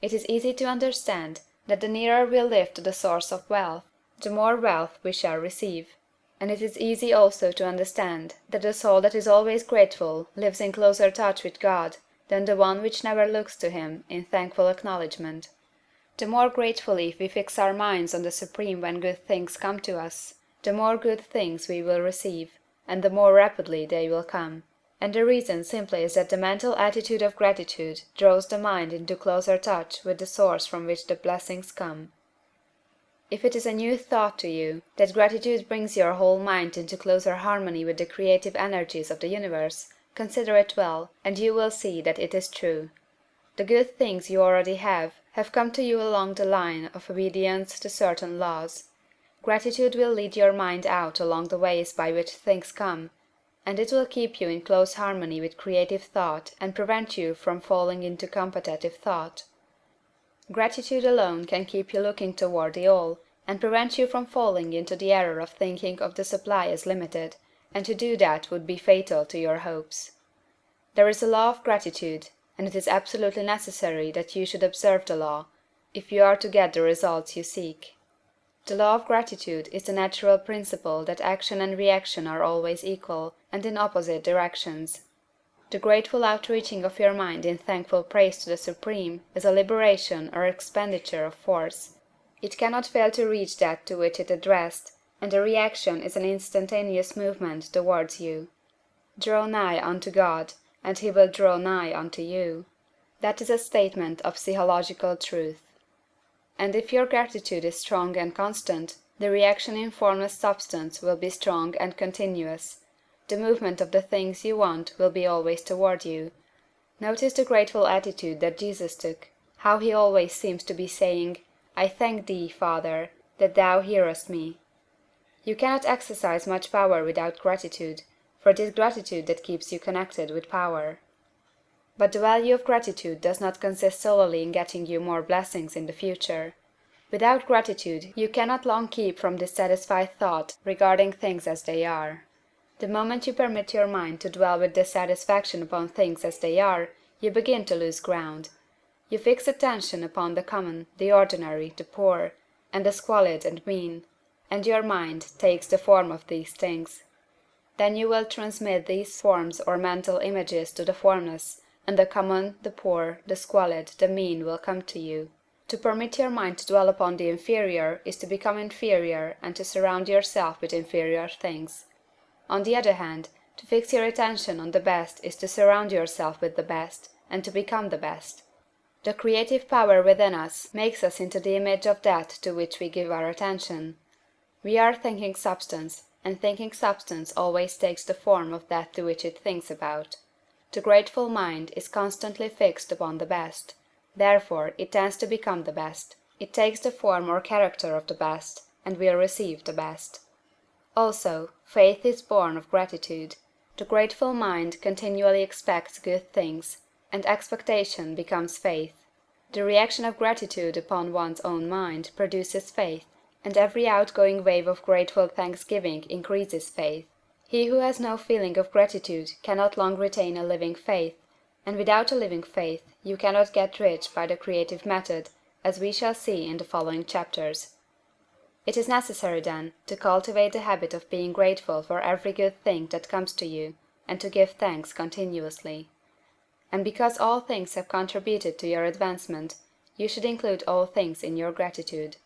It is easy to understand that the nearer we live to the source of wealth, the more wealth we shall receive. And it is easy also to understand that the soul that is always grateful lives in closer touch with God than the one which never looks to Him in thankful acknowledgment. The more gratefully we fix our minds on the Supreme when good things come to us, the more good things we will receive, and the more rapidly they will come. And the reason simply is that the mental attitude of gratitude draws the mind into closer touch with the source from which the blessings come. If it is a new thought to you that gratitude brings your whole mind into closer harmony with the creative energies of the universe, consider it well, and you will see that it is true. The good things you already have come to you along the line of obedience to certain laws. Gratitude will lead your mind out along the ways by which things come, and it will keep you in close harmony with creative thought and prevent you from falling into competitive thought. Gratitude alone can keep you looking toward the all, and prevent you from falling into the error of thinking of the supply as limited, and to do that would be fatal to your hopes. There is a law of gratitude, and it is absolutely necessary that you should observe the law, if you are to get the results you seek. The law of gratitude is the natural principle that action and reaction are always equal, and in opposite directions. The grateful outreaching of your mind in thankful praise to the Supreme is a liberation or expenditure of force. It cannot fail to reach that to which it addressed, and the reaction is an instantaneous movement towards you. Draw nigh unto God, and He will draw nigh unto you. That is a statement of psychological truth. And if your gratitude is strong and constant, the reaction in formless substance will be strong and continuous. The movement of the things you want will be always toward you. Notice the grateful attitude that Jesus took, how He always seems to be saying, "I thank Thee, Father, that Thou hearest me." You cannot exercise much power without gratitude, for it is gratitude that keeps you connected with power. But the value of gratitude does not consist solely in getting you more blessings in the future. Without gratitude you cannot long keep from dissatisfied thought regarding things as they are. The moment you permit your mind to dwell with dissatisfaction upon things as they are, you begin to lose ground. You fix attention upon the common, the ordinary, the poor, and the squalid and mean, and your mind takes the form of these things. Then you will transmit these forms or mental images to the formless, and the common, the poor, the squalid, the mean will come to you. To permit your mind to dwell upon the inferior is to become inferior and to surround yourself with inferior things. On the other hand, to fix your attention on the best is to surround yourself with the best, and to become the best. The creative power within us makes us into the image of that to which we give our attention. We are thinking substance, and thinking substance always takes the form of that to which it thinks about. The grateful mind is constantly fixed upon the best, therefore it tends to become the best. It takes the form or character of the best, and will receive the best. Also, faith is born of gratitude. The grateful mind continually expects good things, and expectation becomes faith. The reaction of gratitude upon one's own mind produces faith, and every outgoing wave of grateful thanksgiving increases faith. He who has no feeling of gratitude cannot long retain a living faith, and without a living faith you cannot get rich by the creative method, as we shall see in the following chapters. It is necessary, then, to cultivate the habit of being grateful for every good thing that comes to you, and to give thanks continuously. And because all things have contributed to your advancement, you should include all things in your gratitude.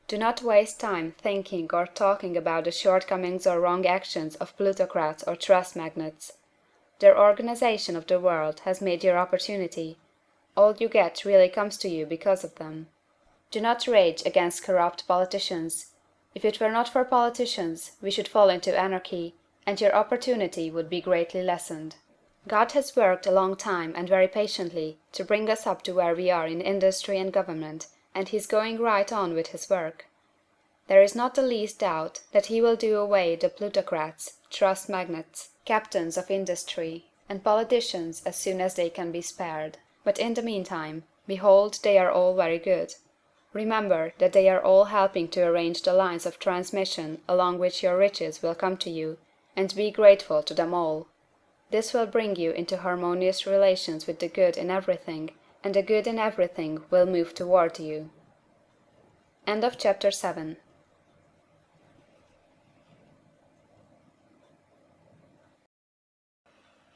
Do not waste time thinking or talking about the shortcomings or wrong actions of plutocrats or trust magnates. Their organization of the world has made your opportunity. All you get really comes to you because of them. Do not rage against corrupt politicians. If it were not for politicians, we should fall into anarchy, and your opportunity would be greatly lessened. God has worked a long time and very patiently to bring us up to where we are in industry and government, and He is going right on with His work. There is not the least doubt that He will do away the plutocrats, trust magnates, captains of industry, and politicians as soon as they can be spared. But in the meantime, behold, they are all very good. Remember that they are all helping to arrange the lines of transmission along which your riches will come to you, and be grateful to them all. This will bring you into harmonious relations with the good in everything, and the good in everything will move toward you. End of chapter 7.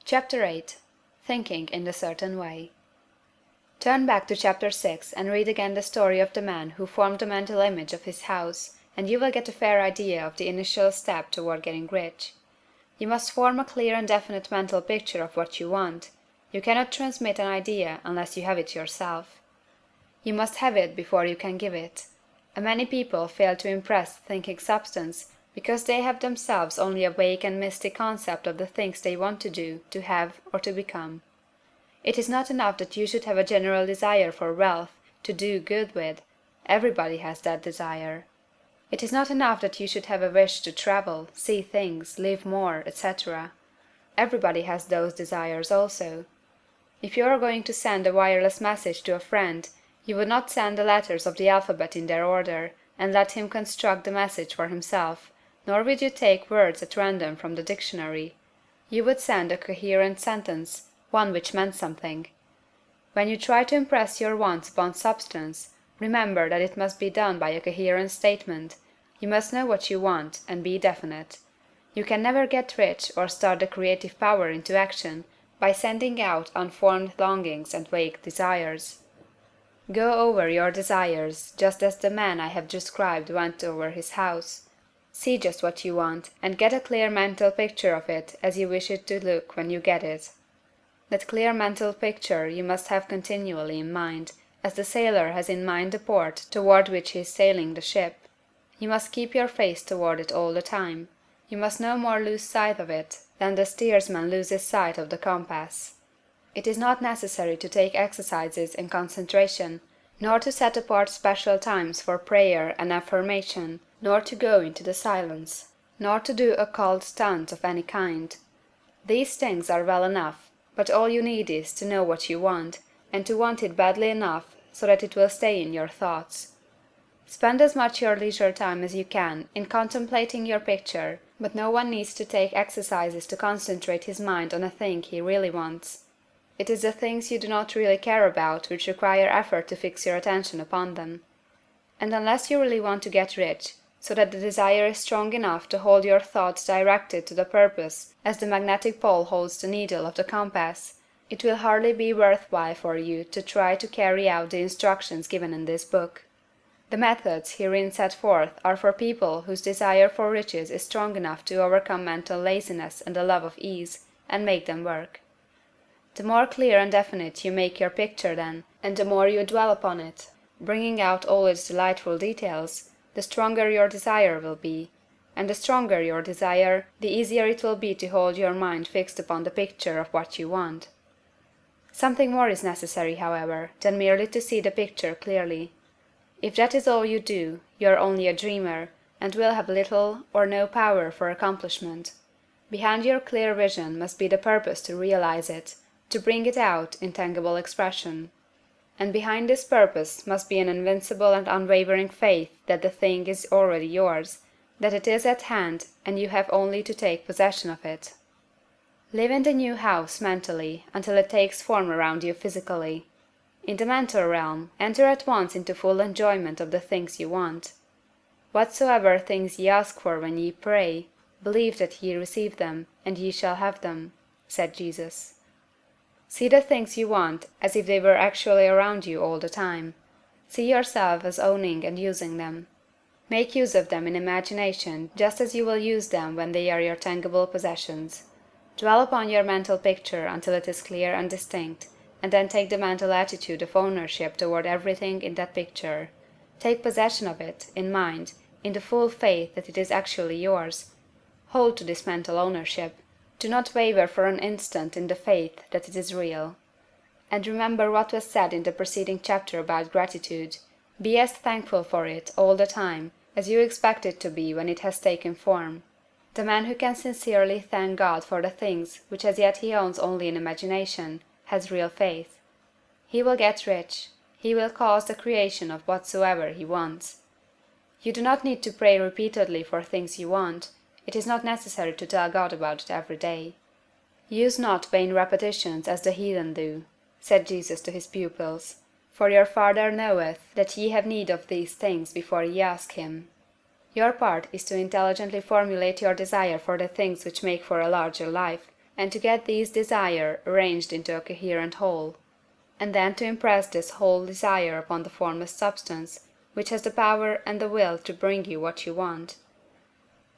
Chapter 8. Thinking in a Certain Way. Turn back to chapter 6 and read again the story of the man who formed the mental image of his house, and you will get a fair idea of the initial step toward getting rich. You must form a clear and definite mental picture of what you want. You cannot transmit an idea unless you have it yourself. You must have it before you can give it. Many people fail to impress thinking substance because they have themselves only a vague and misty concept of the things they want to do, to have, or to become. It is not enough that you should have a general desire for wealth, to do good with. Everybody has that desire. It is not enough that you should have a wish to travel, see things, live more, etc. Everybody has those desires also. If you are going to send a wireless message to a friend, you would not send the letters of the alphabet in their order, and let him construct the message for himself, nor would you take words at random from the dictionary. You would send a coherent sentence, one which meant something. When you try to impress your wants upon substance, remember that it must be done by a coherent statement. You must know what you want, and be definite. You can never get rich or start the creative power into action by sending out unformed longings and vague desires. Go over your desires, just as the man I have described went over his house. See just what you want, and get a clear mental picture of it as you wish it to look when you get it. That clear mental picture you must have continually in mind, as the sailor has in mind the port toward which he is sailing the ship. You must keep your face toward it all the time. You must no more lose sight of it than the steersman loses sight of the compass. It is not necessary to take exercises in concentration, nor to set apart special times for prayer and affirmation, nor to go into the silence, nor to do occult stunt of any kind. These things are well enough, but all you need is to know what you want, and to want it badly enough so that it will stay in your thoughts. Spend as much your leisure time as you can in contemplating your picture, But no one needs to take exercises to concentrate his mind on a thing he really wants. It is the things you do not really care about which require effort to fix your attention upon them. And unless you really want to get rich, so that the desire is strong enough to hold your thoughts directed to the purpose as the magnetic pole holds the needle of the compass, it will hardly be worthwhile for you to try to carry out the instructions given in this book. The methods herein set forth are for people whose desire for riches is strong enough to overcome mental laziness and the love of ease, and make them work. The more clear and definite you make your picture then, and the more you dwell upon it, bringing out all its delightful details, the stronger your desire will be, and the stronger your desire, the easier it will be to hold your mind fixed upon the picture of what you want. Something more is necessary, however, than merely to see the picture clearly. If that is all you do, you are only a dreamer, and will have little or no power for accomplishment. Behind your clear vision must be the purpose to realize it, to bring it out in tangible expression. And behind this purpose must be an invincible and unwavering faith that the thing is already yours, that it is at hand, and you have only to take possession of it. Live in the new house mentally until it takes form around you physically. In the mental realm, enter at once into full enjoyment of the things you want. Whatsoever things ye ask for when ye pray, believe that ye receive them, and ye shall have them, said Jesus. See the things you want as if they were actually around you all the time. See yourself as owning and using them. Make use of them in imagination just as you will use them when they are your tangible possessions. Dwell upon your mental picture until it is clear and distinct, and then take the mental attitude of ownership toward everything in that picture. Take possession of it, in mind, in the full faith that it is actually yours. Hold to this mental ownership. Do not waver for an instant in the faith that it is real. And remember what was said in the preceding chapter about gratitude. Be as thankful for it all the time as you expect it to be when it has taken form. The man who can sincerely thank God for the things which as yet he owns only in imagination, has real faith. He will get rich. He will cause the creation of whatsoever he wants. You do not need to pray repeatedly for things you want. It is not necessary to tell God about it every day. Use not vain repetitions as the heathen do, said Jesus to his pupils, for your Father knoweth that ye have need of these things before ye ask him. Your part is to intelligently formulate your desire for the things which make for a larger life, and to get these desire arranged into a coherent whole, and then to impress this whole desire upon the formless substance, which has the power and the will to bring you what you want.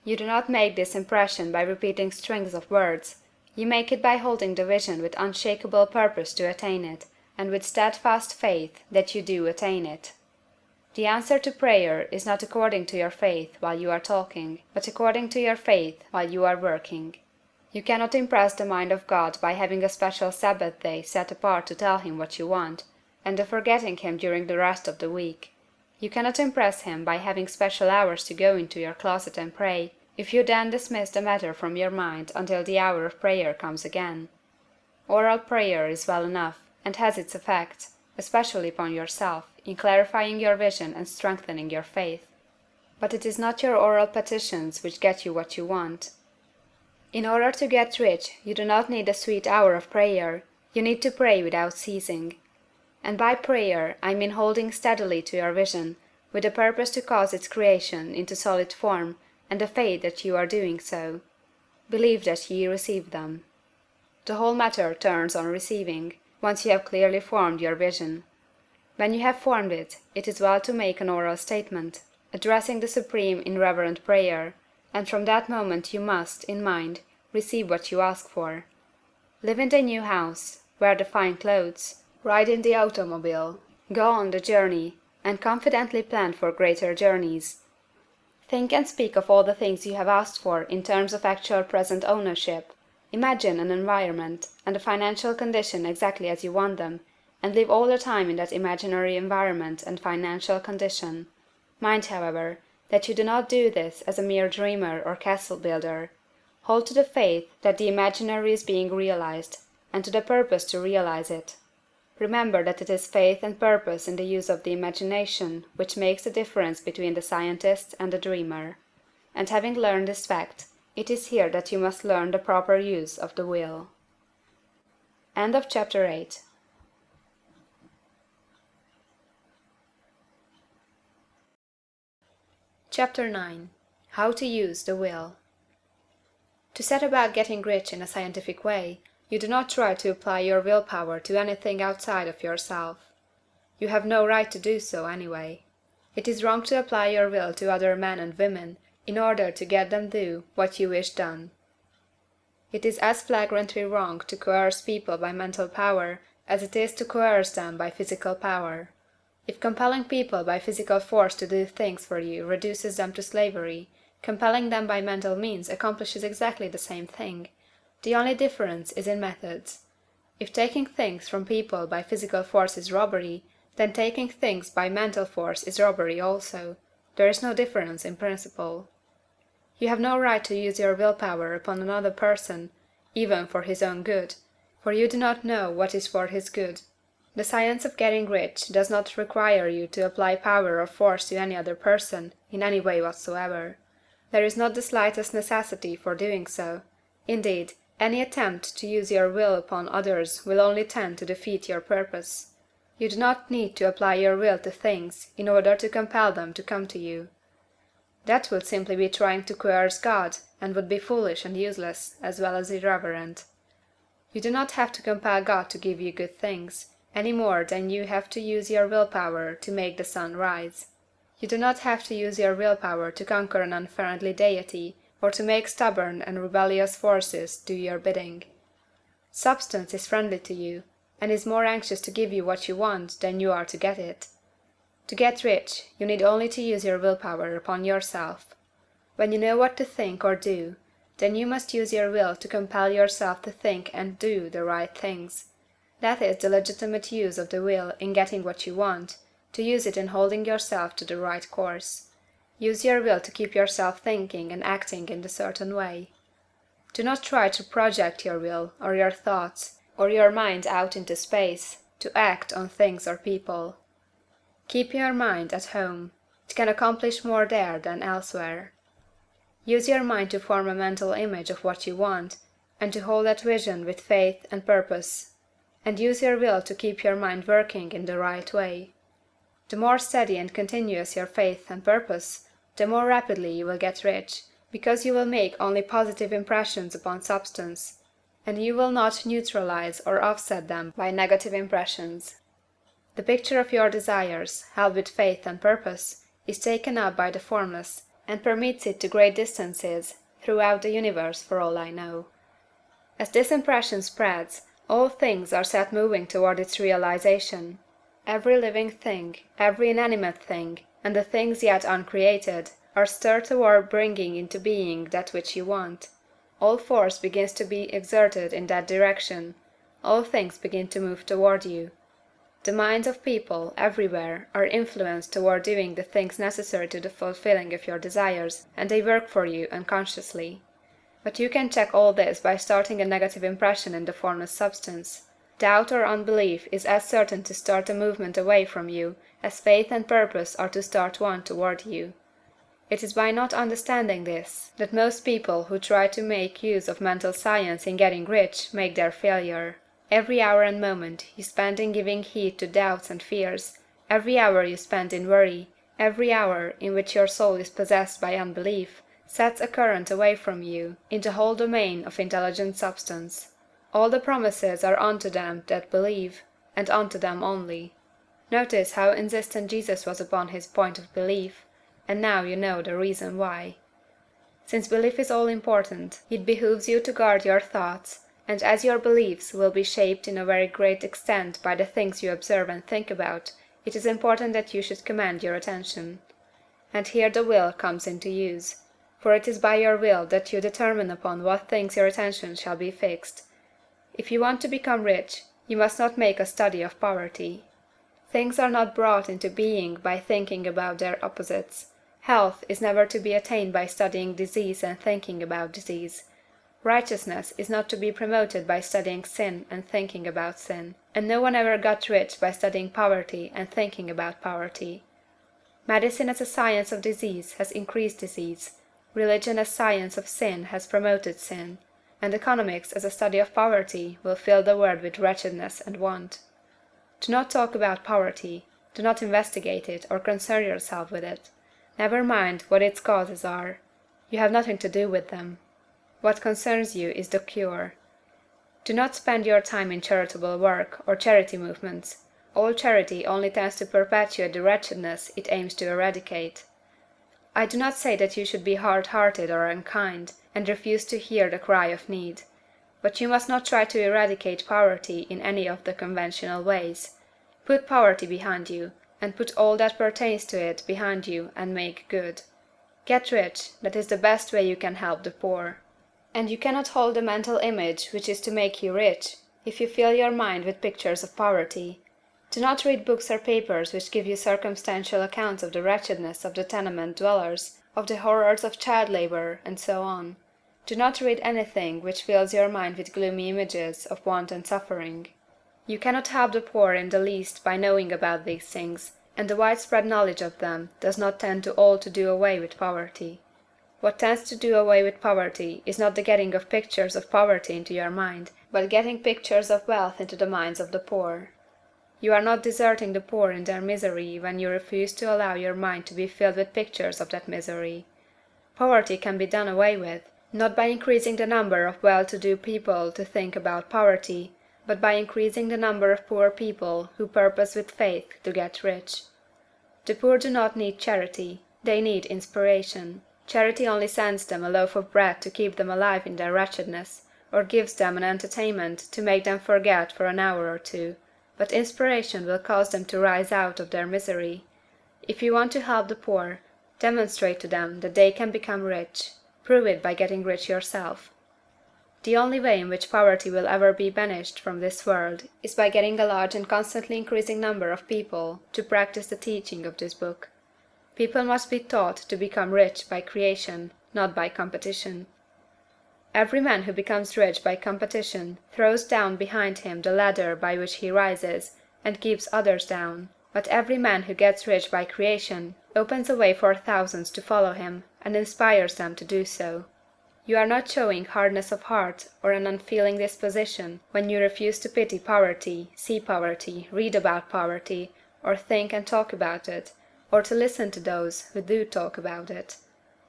You do not make this impression by repeating strings of words. You make it by holding the vision with unshakable purpose to attain it, and with steadfast faith that you do attain it. The answer to prayer is not according to your faith while you are talking, but according to your faith while you are working. You cannot impress the mind of God by having a special Sabbath day set apart to tell him what you want, and of forgetting him during the rest of the week. You cannot impress him by having special hours to go into your closet and pray, if you then dismiss the matter from your mind until the hour of prayer comes again. Oral prayer is well enough, and has its effect, especially upon yourself, in clarifying your vision and strengthening your faith. But it is not your oral petitions which get you what you want. In order to get rich, you do not need a sweet hour of prayer, you need to pray without ceasing. And by prayer I mean holding steadily to your vision, with the purpose to cause its creation into solid form, and the faith that you are doing so. Believe that ye receive them. The whole matter turns on receiving, once you have clearly formed your vision. When you have formed it, it is well to make an oral statement, addressing the Supreme in reverent prayer, and from that moment you must, in mind, receive what you ask for. Live in the new house, wear the fine clothes, ride in the automobile, go on the journey, and confidently plan for greater journeys. Think and speak of all the things you have asked for in terms of actual present ownership. Imagine an environment and a financial condition exactly as you want them, and live all the time in that imaginary environment and financial condition. Mind, however, that you do not do this as a mere dreamer or castle builder. Hold to the faith that the imaginary is being realized, and to the purpose to realize it. Remember that it is faith and purpose in the use of the imagination which makes the difference between the scientist and the dreamer. And having learned this fact, It is here that you must learn the proper use of the will. End of chapter 8. Chapter 9. How to use the will. To set about getting rich in a scientific way, you do not try to apply your willpower to anything outside of yourself. You have no right to do so, anyway. It is wrong to apply your will to other men and women in order to get them do what you wish done. It is as flagrantly wrong to coerce people by mental power as it is to coerce them by physical power. If compelling people by physical force to do things for you reduces them to slavery, compelling them by mental means accomplishes exactly the same thing. The only difference is in methods. If taking things from people by physical force is robbery, then taking things by mental force is robbery also. There is no difference in principle. You have no right to use your willpower upon another person, even for his own good, for you do not know what is for his good. The science of getting rich does not require you to apply power or force to any other person, in any way whatsoever. There is not the slightest necessity for doing so. Indeed, any attempt to use your will upon others will only tend to defeat your purpose. You do not need to apply your will to things in order to compel them to come to you. That would simply be trying to coerce God, and would be foolish and useless, as well as irreverent. You do not have to compel God to give you good things, any more than you have to use your willpower to make the sun rise. You do not have to use your willpower to conquer an unfriendly deity, or to make stubborn and rebellious forces do your bidding. Substance is friendly to you, and is more anxious to give you what you want than you are to get it. To get rich, you need only to use your willpower upon yourself. When you know what to think or do, then you must use your will to compel yourself to think and do the right things. That is the legitimate use of the will in getting what you want, to use it in holding yourself to the right course. Use your will to keep yourself thinking and acting in a certain way. Do not try to project your will, or your thoughts, or your mind out into space, to act on things or people. Keep your mind at home. It can accomplish more there than elsewhere. Use your mind to form a mental image of what you want, and to hold that vision with faith and purpose. And use your will to keep your mind working in the right way. The more steady and continuous your faith and purpose, the more rapidly you will get rich, because you will make only positive impressions upon substance, and you will not neutralize or offset them by negative impressions. The picture of your desires, held with faith and purpose, is taken up by the formless, and permits it to great distances throughout the universe for all I know. As this impression spreads, all things are set moving toward its realization. Every living thing, every inanimate thing, and the things yet uncreated, are stirred toward bringing into being that which you want. All force begins to be exerted in that direction. All things begin to move toward you. The minds of people, everywhere, are influenced toward doing the things necessary to the fulfilling of your desires, and they work for you unconsciously. But you can check all this by starting a negative impression in the formless substance. Doubt or unbelief is as certain to start a movement away from you as faith and purpose are to start one toward you. It is by not understanding this that most people who try to make use of mental science in getting rich make their failure. Every hour and moment you spend in giving heed to doubts and fears, every hour you spend in worry, every hour in which your soul is possessed by unbelief, sets a current away from you in the whole domain of intelligent substance. All the promises are unto them that believe, and unto them only. Notice how insistent Jesus was upon his point of belief, and now you know the reason why. Since belief is all important, it behooves you to guard your thoughts, and as your beliefs will be shaped in a very great extent by the things you observe and think about, it is important that you should command your attention. And here the will comes into use, for it is by your will that you determine upon what things your attention shall be fixed. If you want to become rich, you must not make a study of poverty. Things are not brought into being by thinking about their opposites. Health is never to be attained by studying disease and thinking about disease. Righteousness is not to be promoted by studying sin and thinking about sin, and no one ever got rich by studying poverty and thinking about poverty. Medicine as a science of disease has increased disease. Religion as science of sin has promoted sin, and economics as a study of poverty will fill the world with wretchedness and want. Do not talk about poverty, do not investigate it or concern yourself with it. Never mind what its causes are. You have nothing to do with them. What concerns you is the cure. Do not spend your time in charitable work or charity movements. All charity only tends to perpetuate the wretchedness it aims to eradicate. I do not say that you should be hard-hearted or unkind, and refuse to hear the cry of need. But you must not try to eradicate poverty in any of the conventional ways. Put poverty behind you, and put all that pertains to it behind you, and make good. Get rich, that is the best way you can help the poor. And you cannot hold the mental image which is to make you rich, if you fill your mind with pictures of poverty. Do not read books or papers which give you circumstantial accounts of the wretchedness of the tenement dwellers, of the horrors of child labor, and so on. Do not read anything which fills your mind with gloomy images of want and suffering. You cannot help the poor in the least by knowing about these things, and the widespread knowledge of them does not tend to all to do away with poverty. What tends to do away with poverty is not the getting of pictures of poverty into your mind, but getting pictures of wealth into the minds of the poor. You are not deserting the poor in their misery when you refuse to allow your mind to be filled with pictures of that misery. Poverty can be done away with, not by increasing the number of well-to-do people to think about poverty, but by increasing the number of poor people who purpose with faith to get rich. The poor do not need charity, they need inspiration. Charity only sends them a loaf of bread to keep them alive in their wretchedness, or gives them an entertainment to make them forget for an hour or two, but inspiration will cause them to rise out of their misery. If you want to help the poor, demonstrate to them that they can become rich. Prove it by getting rich yourself. The only way in which poverty will ever be banished from this world is by getting a large and constantly increasing number of people to practice the teaching of this book. People must be taught to become rich by creation, not by competition. Every man who becomes rich by competition throws down behind him the ladder by which he rises, and keeps others down. But every man who gets rich by creation opens a way for thousands to follow him, and inspires them to do so. You are not showing hardness of heart or an unfeeling disposition when you refuse to pity poverty, see poverty, read about poverty, or think and talk about it, or to listen to those who do talk about it.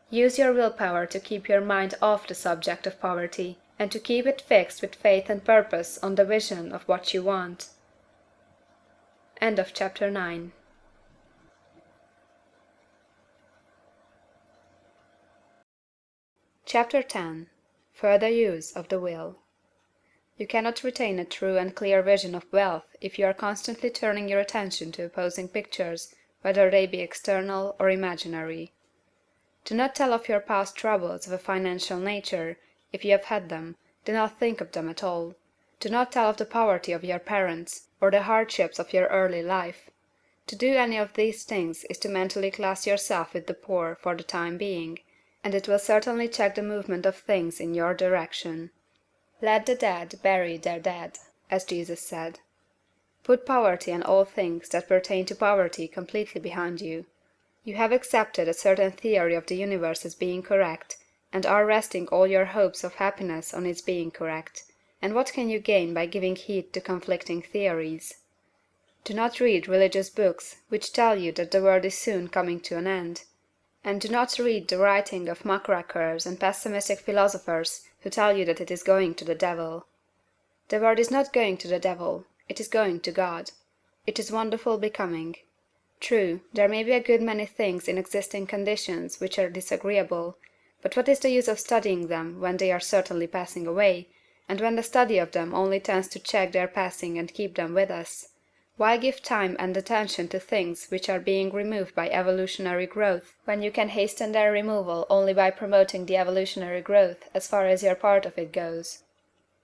Use your willpower to keep your mind off the subject of poverty, and to keep it fixed with faith and purpose on the vision of what you want. End of chapter 9. Chapter 10. Further use of the will. You cannot retain a true and clear vision of wealth if you are constantly turning your attention to opposing pictures, whether they be external or imaginary. Do not tell of your past troubles of a financial nature, if you have had them. Do not think of them at all. Do not tell of the poverty of your parents, or the hardships of your early life. To do any of these things is to mentally class yourself with the poor for the time being, and it will certainly check the movement of things in your direction. Let the dead bury their dead, as Jesus said. Put poverty and all things that pertain to poverty completely behind you. You have accepted a certain theory of the universe as being correct, and are resting all your hopes of happiness on its being correct. And what can you gain by giving heed to conflicting theories? Do not read religious books which tell you that the world is soon coming to an end. And do not read the writing of muckrakers and pessimistic philosophers who tell you that it is going to the devil. The world is not going to the devil, it is going to God. It is wonderful becoming. True, there may be a good many things in existing conditions which are disagreeable, but what is the use of studying them when they are certainly passing away, and when the study of them only tends to check their passing and keep them with us? Why give time and attention to things which are being removed by evolutionary growth, when you can hasten their removal only by promoting the evolutionary growth as far as your part of it goes?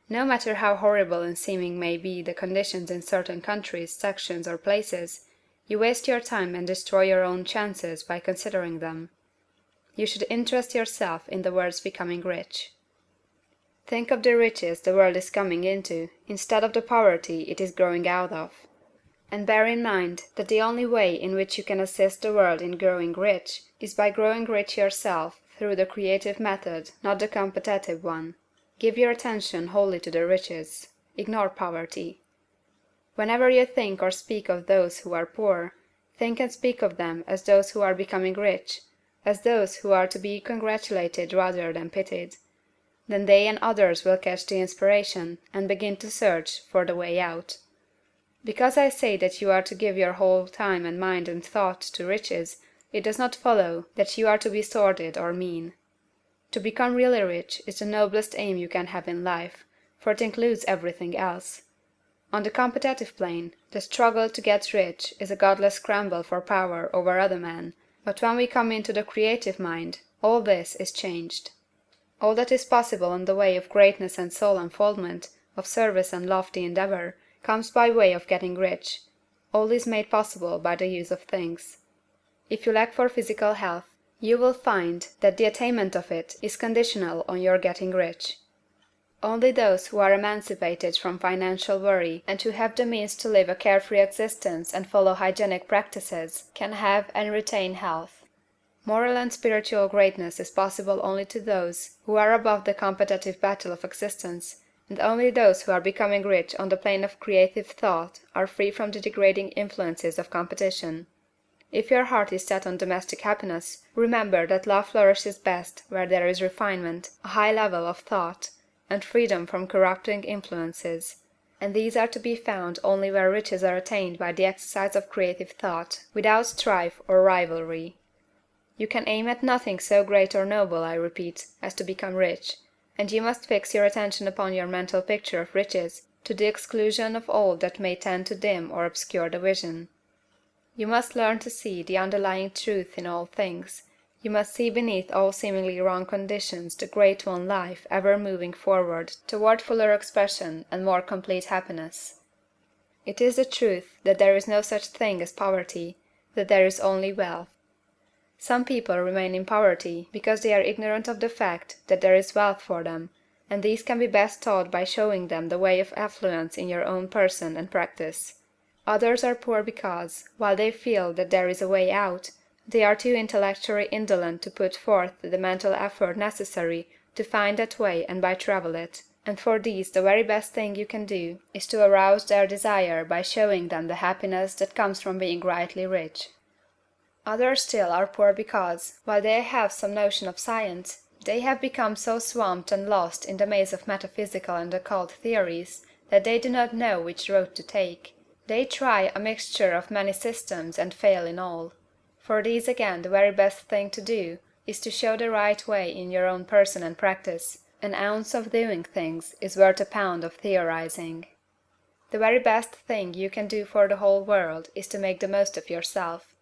No matter how horrible in seeming may be the conditions in certain countries, sections, or places, you waste your time and destroy your own chances by considering them. You should interest yourself in the world's becoming rich. Think of the riches the world is coming into, instead of the poverty it is growing out of. And bear in mind that the only way in which you can assist the world in growing rich is by growing rich yourself through the creative method, not the competitive one. Give your attention wholly to the riches. Ignore poverty. Whenever you think or speak of those who are poor, think and speak of them as those who are becoming rich, as those who are to be congratulated rather than pitied. Then they and others will catch the inspiration, and begin to search for the way out. Because I say that you are to give your whole time and mind and thought to riches, it does not follow that you are to be sordid or mean. To become really rich is the noblest aim you can have in life, for it includes everything else. On the competitive plane, the struggle to get rich is a godless scramble for power over other men, but when we come into the creative mind, all this is changed. All that is possible in the way of greatness and soul unfoldment, of service and lofty endeavor, comes by way of getting rich. All is made possible by the use of things. If you lack for physical health, you will find that the attainment of it is conditional on your getting rich. Only those who are emancipated from financial worry and who have the means to live a carefree existence and follow hygienic practices can have and retain health. Moral and spiritual greatness is possible only to those who are above the competitive battle of existence, and only those who are becoming rich on the plane of creative thought are free from the degrading influences of competition. If your heart is set on domestic happiness, remember that love flourishes best where there is refinement, a high level of thought, and freedom from corrupting influences, and these are to be found only where riches are attained by the exercise of creative thought, without strife or rivalry. You can aim at nothing so great or noble, I repeat, as to become rich, and you must fix your attention upon your mental picture of riches, to the exclusion of all that may tend to dim or obscure the vision. You must learn to see the underlying truth in all things. You must see beneath all seemingly wrong conditions the great one life ever moving forward toward fuller expression and more complete happiness. It is the truth that there is no such thing as poverty, that there is only wealth. Some people remain in poverty because they are ignorant of the fact that there is wealth for them, and these can be best taught by showing them the way of affluence in your own person and practice. Others are poor because, while they feel that there is a way out, they are too intellectually indolent to put forth the mental effort necessary to find that way and by travel it, and for these the very best thing you can do is to arouse their desire by showing them the happiness that comes from being rightly rich. Others still are poor because, while they have some notion of science, they have become so swamped and lost in the maze of metaphysical and occult theories that they do not know which road to take. They try a mixture of many systems and fail in all. For these again the very best thing to do is to show the right way in your own person and practice. An ounce of doing things is worth a pound of theorizing. The very best thing you can do for the whole world is to make the most of yourself.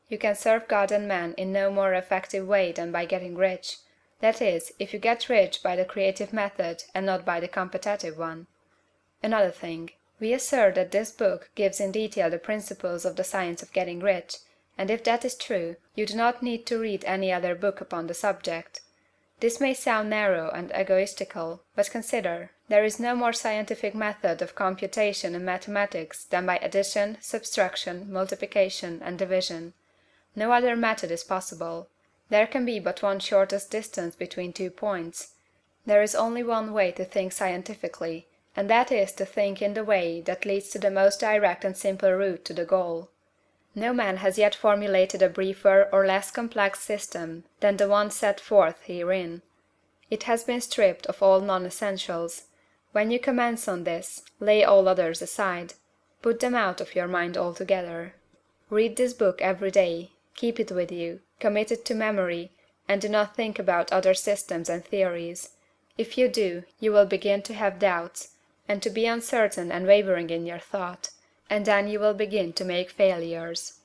You can serve God and man in no more effective way than by getting rich, that is, if you get rich by the creative method and not by the competitive one. Another thing, we assert that this book gives in detail the principles of the science of getting rich, and if that is true, you do not need to read any other book upon the subject. This may sound narrow and egoistical, but consider, there is no more scientific method of computation in mathematics than by addition, subtraction, multiplication, and division. No other method is possible. There can be but one shortest distance between 2 points. There is only one way to think scientifically, and that is to think in the way that leads to the most direct and simple route to the goal. No man has yet formulated a briefer or less complex system than the one set forth herein. It has been stripped of all non-essentials. When you commence on this, lay all others aside. Put them out of your mind altogether. Read this book every day. Keep it with you, commit it to memory, and do not think about other systems and theories. If you do, you will begin to have doubts, and to be uncertain and wavering in your thought, and then you will begin to make failures.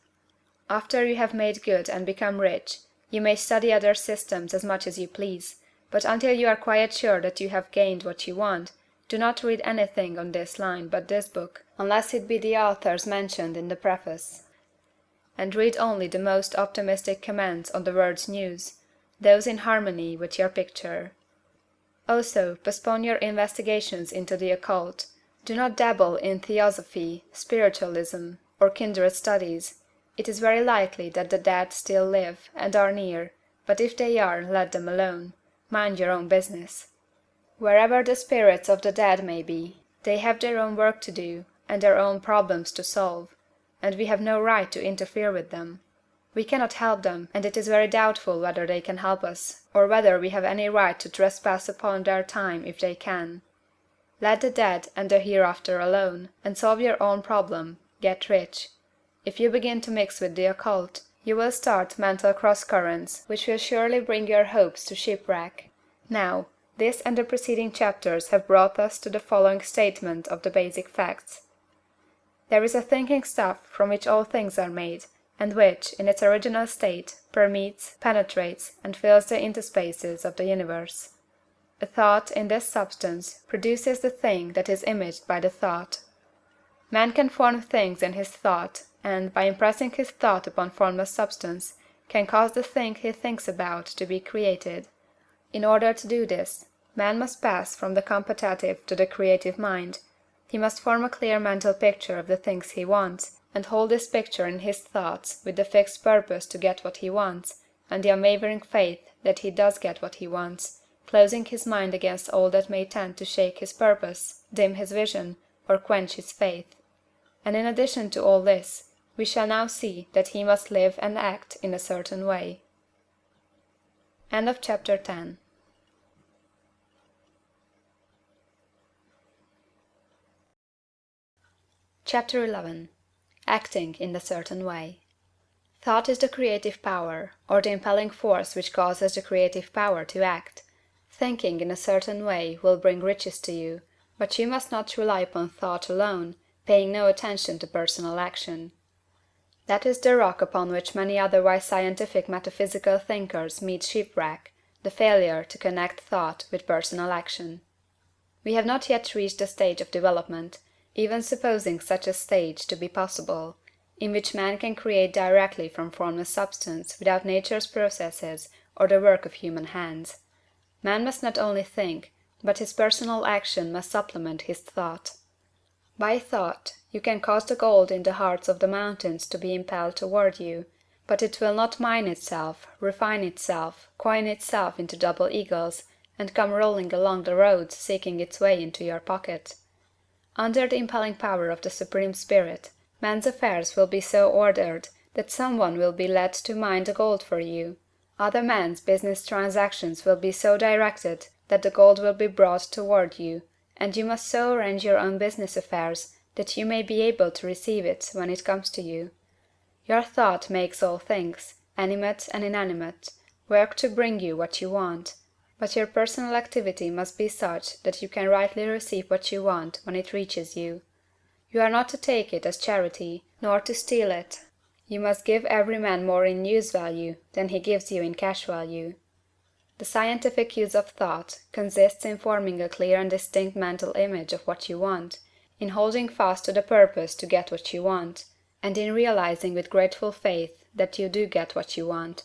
After you have made good and become rich, you may study other systems as much as you please, but until you are quite sure that you have gained what you want, do not read anything on this line but this book, unless it be the authors mentioned in the preface. And read only the most optimistic comments on the world's news, those in harmony with your picture. Also, postpone your investigations into the occult. Do not dabble in theosophy, spiritualism, or kindred studies. It is very likely that the dead still live, and are near, but if they are, let them alone. Mind your own business. Wherever the spirits of the dead may be, they have their own work to do, and their own problems to solve, and we have no right to interfere with them. We cannot help them, and it is very doubtful whether they can help us, or whether we have any right to trespass upon their time if they can. Let the dead and the hereafter alone, and solve your own problem, get rich. If you begin to mix with the occult, you will start mental cross-currents which will surely bring your hopes to shipwreck. Now, this and the preceding chapters have brought us to the following statement of the basic facts. There is a thinking stuff from which all things are made, and which, in its original state, permeates, penetrates, and fills the interspaces of the universe. A thought in this substance produces the thing that is imaged by the thought. Man can form things in his thought, and, by impressing his thought upon formless substance, can cause the thing he thinks about to be created. In order to do this, man must pass from the competitive to the creative mind. He must form a clear mental picture of the things he wants, and hold this picture in his thoughts with the fixed purpose to get what he wants, and the unwavering faith that he does get what he wants, closing his mind against all that may tend to shake his purpose, dim his vision, or quench his faith. And in addition to all this, we shall now see that he must live and act in a certain way. End of chapter 10. Chapter 11. Acting in a certain way. Thought is the creative power, or the impelling force which causes the creative power to act. Thinking in a certain way will bring riches to you, but you must not rely upon thought alone, paying no attention to personal action. That is the rock upon which many otherwise scientific metaphysical thinkers meet shipwreck, the failure to connect thought with personal action. We have not yet reached the stage of development, even supposing such a stage to be possible, in which man can create directly from formless substance without nature's processes or the work of human hands. Man must not only think, but his personal action must supplement his thought. By thought, you can cause the gold in the hearts of the mountains to be impelled toward you, but it will not mine itself, refine itself, coin itself into double eagles, and come rolling along the roads seeking its way into your pocket. Under the impelling power of the Supreme Spirit, man's affairs will be so ordered that some one will be led to mine the gold for you. Other men's business transactions will be so directed that the gold will be brought toward you, and you must so arrange your own business affairs that you may be able to receive it when it comes to you. Your thought makes all things, animate and inanimate, work to bring you what you want, but your personal activity must be such that you can rightly receive what you want when it reaches you. You are not to take it as charity, nor to steal it. You must give every man more in use value than he gives you in cash value. The scientific use of thought consists in forming a clear and distinct mental image of what you want, in holding fast to the purpose to get what you want, and in realizing with grateful faith that you do get what you want.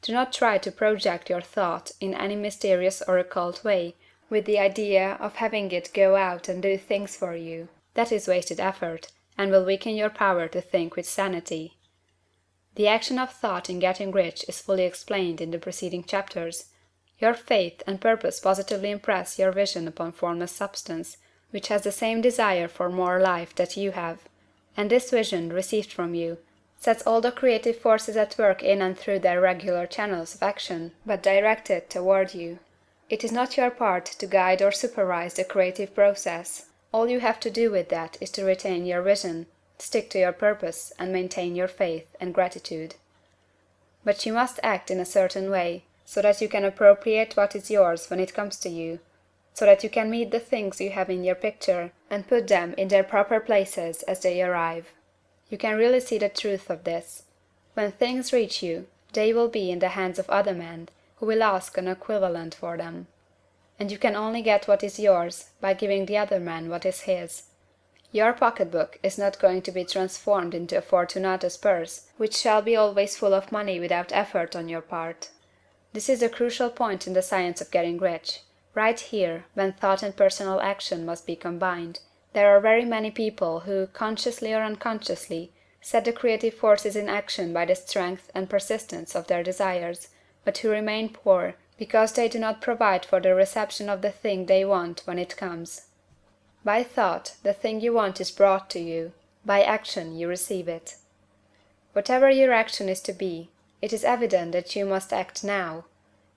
Do not try to project your thought in any mysterious or occult way, with the idea of having it go out and do things for you. That is wasted effort, and will weaken your power to think with sanity. The action of thought in getting rich is fully explained in the preceding chapters. Your faith and purpose positively impress your vision upon formless substance, which has the same desire for more life that you have. And this vision, received from you, sets all the creative forces at work in and through their regular channels of action, but directed toward you. It is not your part to guide or supervise the creative process. All you have to do with that is to retain your vision, stick to your purpose, and maintain your faith and gratitude. But you must act in a certain way, so that you can appropriate what is yours when it comes to you, so that you can meet the things you have in your picture, and put them in their proper places as they arrive. You can really see the truth of this. When things reach you, they will be in the hands of other men, who will ask an equivalent for them. And you can only get what is yours by giving the other man what is his. Your pocketbook is not going to be transformed into a Fortunatus purse, which shall be always full of money without effort on your part. This is a crucial point in the science of getting rich. Right here, when thought and personal action must be combined, there are very many people who, consciously or unconsciously, set the creative forces in action by the strength and persistence of their desires, but who remain poor because they do not provide for the reception of the thing they want when it comes. By thought, the thing you want is brought to you; by action, you receive it. Whatever your action is to be, it is evident that you must act now.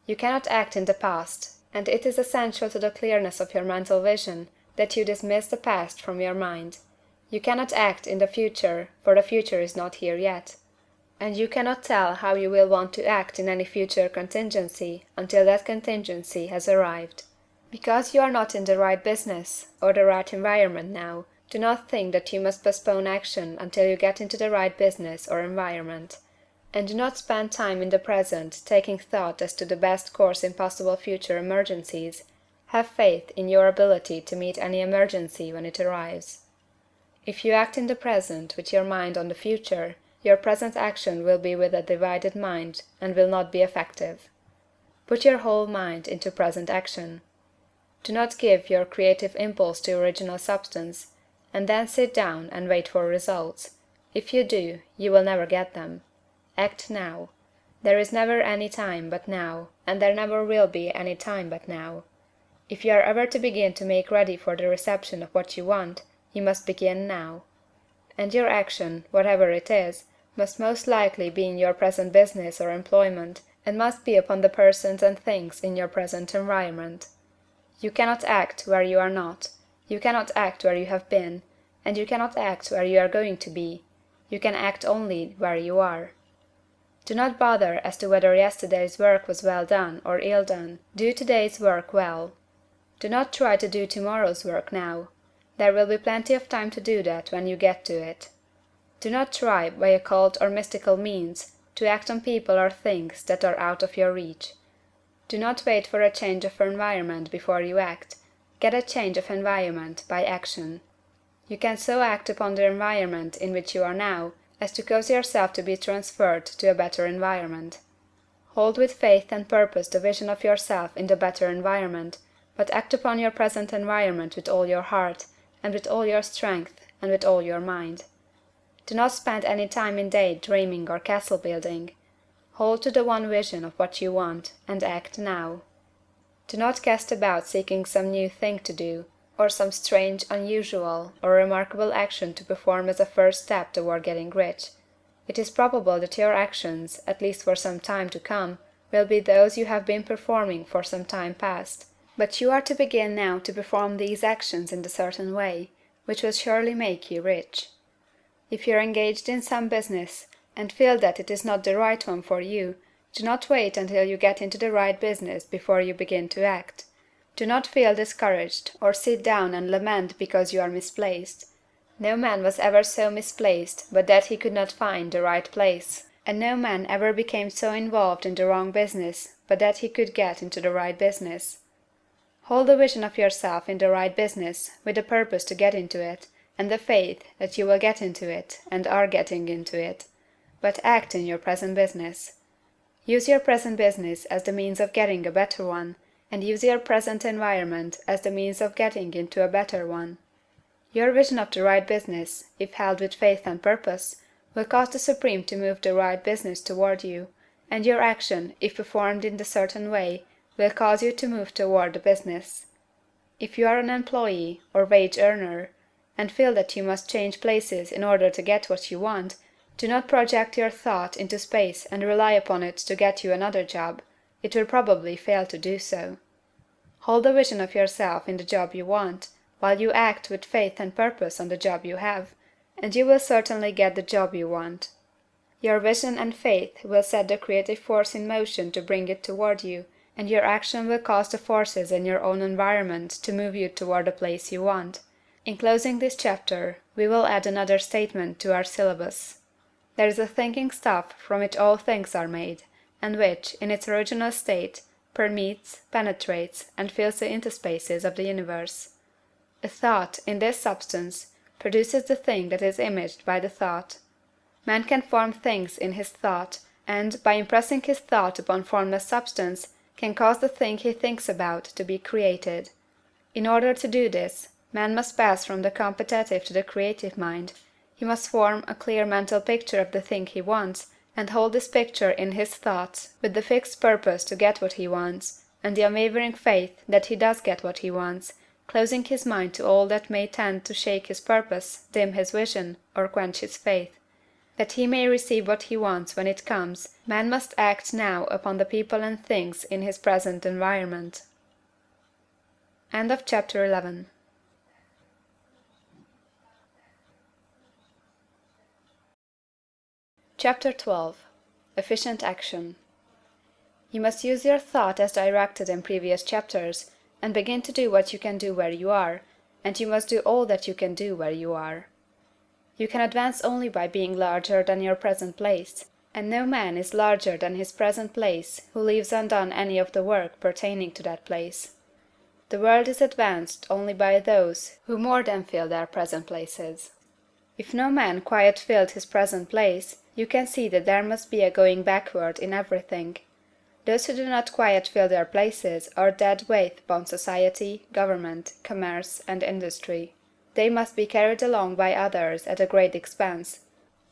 You cannot act in the past, and it is essential to the clearness of your mental vision that you dismiss the past from your mind. You cannot act in the future, for the future is not here yet. And you cannot tell how you will want to act in any future contingency until that contingency has arrived. Because you are not in the right business or the right environment now, do not think that you must postpone action until you get into the right business or environment. And do not spend time in the present taking thought as to the best course in possible future emergencies. Have faith in your ability to meet any emergency when it arrives. If you act in the present with your mind on the future, your present action will be with a divided mind and will not be effective. Put your whole mind into present action. Do not give your creative impulse to original substance, and then sit down and wait for results. If you do, you will never get them. Act now. There is never any time but now, and there never will be any time but now. If you are ever to begin to make ready for the reception of what you want, you must begin now. And your action, whatever it is, must most likely be in your present business or employment, and must be upon the persons and things in your present environment. You cannot act where you are not, you cannot act where you have been, and you cannot act where you are going to be. You can act only where you are. Do not bother as to whether yesterday's work was well done or ill done. Do today's work well. Do not try to do tomorrow's work now. There will be plenty of time to do that when you get to it. Do not try, by occult or mystical means, to act on people or things that are out of your reach. Do not wait for a change of environment before you act. Get a change of environment by action. You can so act upon the environment in which you are now as to cause yourself to be transferred to a better environment. Hold with faith and purpose the vision of yourself in the better environment, but act upon your present environment with all your heart, and with all your strength, and with all your mind. Do not spend any time in day dreaming or castle building. Hold to the one vision of what you want, and act now. Do not cast about seeking some new thing to do, or some strange, unusual, or remarkable action to perform as a first step toward getting rich. It is probable that your actions, at least for some time to come, will be those you have been performing for some time past. But you are to begin now to perform these actions in a certain way, which will surely make you rich. If you are engaged in some business, and feel that it is not the right one for you, do not wait until you get into the right business before you begin to act. Do not feel discouraged, or sit down and lament because you are misplaced. No man was ever so misplaced but that he could not find the right place, and no man ever became so involved in the wrong business but that he could get into the right business. Hold the vision of yourself in the right business, with the purpose to get into it, and the faith that you will get into it, and are getting into it. But act in your present business. Use your present business as the means of getting a better one, and use your present environment as the means of getting into a better one. Your vision of the right business, if held with faith and purpose, will cause the Supreme to move the right business toward you, and your action, if performed in the certain way, will cause you to move toward the business. If you are an employee or wage earner, and feel that you must change places in order to get what you want, do not project your thought into space and rely upon it to get you another job. It will probably fail to do so. Hold the vision of yourself in the job you want, while you act with faith and purpose on the job you have, and you will certainly get the job you want. Your vision and faith will set the creative force in motion to bring it toward you, and your action will cause the forces in your own environment to move you toward the place you want. In closing this chapter, we will add another statement to our syllabus. There is a thinking stuff from which all things are made, and which, in its original state, permeates, penetrates, and fills the interspaces of the universe. A thought, in this substance, produces the thing that is imaged by the thought. Man can form things in his thought, and, by impressing his thought upon formless substance, can cause the thing he thinks about to be created. In order to do this, man must pass from the competitive to the creative mind. He must form a clear mental picture of the thing he wants, and hold this picture in his thoughts with the fixed purpose to get what he wants, and the unwavering faith that he does get what he wants, closing his mind to all that may tend to shake his purpose, dim his vision, or quench his faith. That he may receive what he wants when it comes, man must act now upon the people and things in his present environment. End of chapter 11. Chapter 12. Efficient Action. You must use your thought as directed in previous chapters, and begin to do what you can do where you are, and you must do all that you can do where you are. You can advance only by being larger than your present place, and no man is larger than his present place who leaves undone any of the work pertaining to that place. The world is advanced only by those who more than fill their present places. If no man quite filled his present place, you can see that there must be a going backward in everything. Those who do not quite fill their places are dead weight upon society, government, commerce, and industry. They must be carried along by others at a great expense.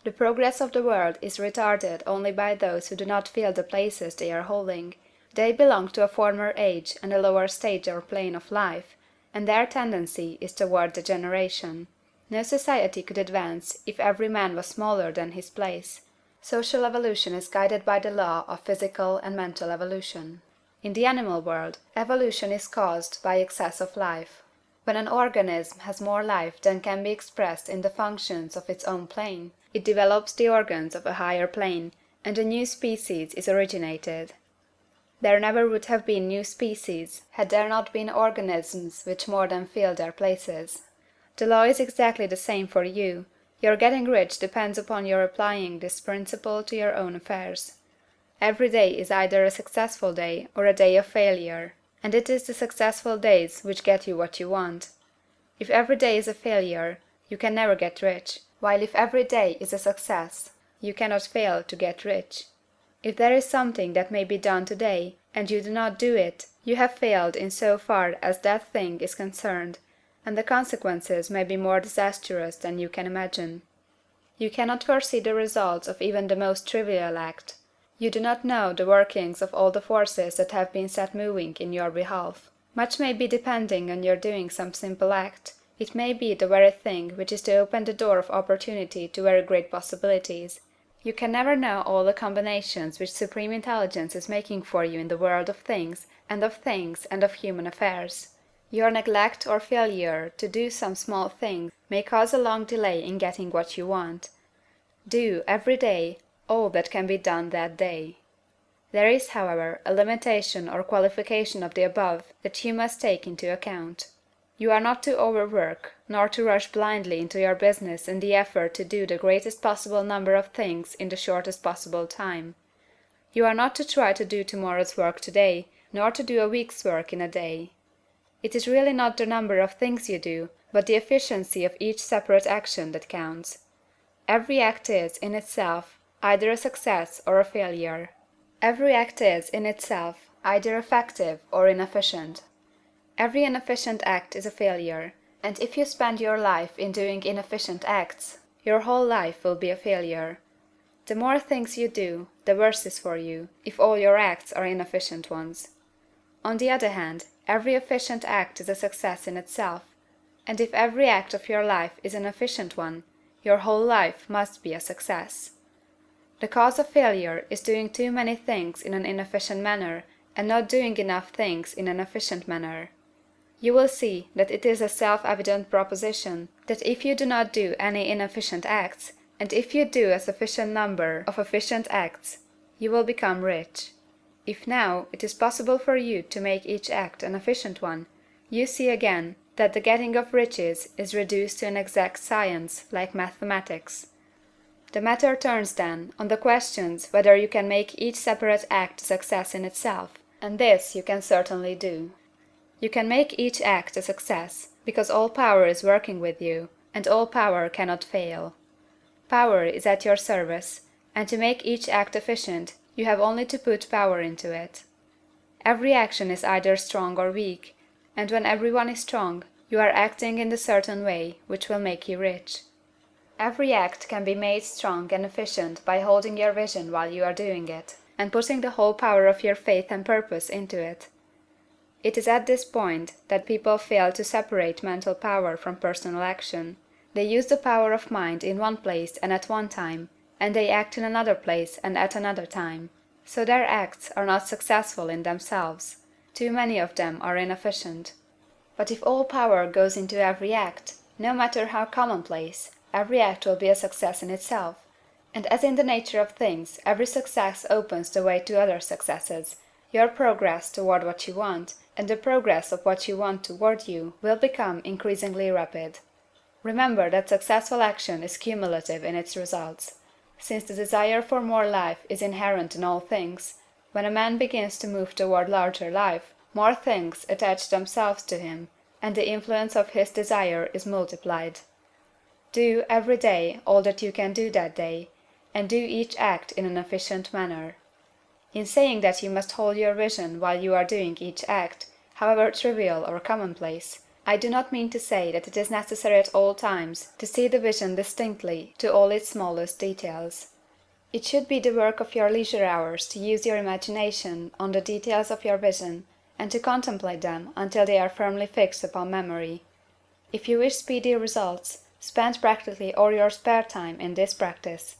The progress of the world is retarded only by those who do not fill the places they are holding. They belong to a former age and a lower stage or plane of life, and their tendency is toward degeneration. No society could advance if every man was smaller than his place. Social evolution is guided by the law of physical and mental evolution. In the animal world, evolution is caused by excess of life. When an organism has more life than can be expressed in the functions of its own plane, it develops the organs of a higher plane, and a new species is originated. There never would have been new species had there not been organisms which more than fill their places. The law is exactly the same for you. Your getting rich depends upon your applying this principle to your own affairs. Every day is either a successful day or a day of failure, and it is the successful days which get you what you want. If every day is a failure, you can never get rich, while if every day is a success, you cannot fail to get rich. If there is something that may be done today, and you do not do it, you have failed in so far as that thing is concerned, and the consequences may be more disastrous than you can imagine. You cannot foresee the results of even the most trivial act. You do not know the workings of all the forces that have been set moving in your behalf. Much may be depending on your doing some simple act. It may be the very thing which is to open the door of opportunity to very great possibilities. You can never know all the combinations which Supreme Intelligence is making for you in the world of things and of human affairs. Your neglect or failure to do some small thing may cause a long delay in getting what you want. Do, every day, all that can be done that day. There is, however, a limitation or qualification of the above that you must take into account. You are not to overwork, nor to rush blindly into your business in the effort to do the greatest possible number of things in the shortest possible time. You are not to try to do tomorrow's work today, nor to do a week's work in a day. It is really not the number of things you do, but the efficiency of each separate action that counts. Every act is, in itself, either a success or a failure. Every act is, in itself, either effective or inefficient. Every inefficient act is a failure, and if you spend your life in doing inefficient acts, your whole life will be a failure. The more things you do, the worse is for you, if all your acts are inefficient ones. On the other hand, every efficient act is a success in itself, and if every act of your life is an efficient one, your whole life must be a success. The cause of failure is doing too many things in an inefficient manner, and not doing enough things in an efficient manner. You will see that it is a self-evident proposition that if you do not do any inefficient acts, and if you do a sufficient number of efficient acts, you will become rich. If now it is possible for you to make each act an efficient one, you see again that the getting of riches is reduced to an exact science like mathematics. The matter turns then on the questions whether you can make each separate act a success in itself, and this you can certainly do. You can make each act a success, because all power is working with you, and all power cannot fail. Power is at your service, and to make each act efficient, you have only to put power into it. Every action is either strong or weak, and when every one is strong, you are acting in the certain way which will make you rich. Every act can be made strong and efficient by holding your vision while you are doing it, and putting the whole power of your faith and purpose into it. It is at this point that people fail to separate mental power from personal action. They use the power of mind in one place and at one time, and they act in another place and at another time. So their acts are not successful in themselves. Too many of them are inefficient. But if all power goes into every act, no matter how commonplace, every act will be a success in itself. And as in the nature of things, every success opens the way to other successes, your progress toward what you want, and the progress of what you want toward you, will become increasingly rapid. Remember that successful action is cumulative in its results. Since the desire for more life is inherent in all things, when a man begins to move toward larger life, more things attach themselves to him, and the influence of his desire is multiplied. Do, every day, all that you can do that day, and do each act in an efficient manner. In saying that you must hold your vision while you are doing each act, however trivial or commonplace, I do not mean to say that it is necessary at all times to see the vision distinctly to all its smallest details. It should be the work of your leisure hours to use your imagination on the details of your vision, and to contemplate them until they are firmly fixed upon memory. If you wish speedy results, spend practically all your spare time in this practice.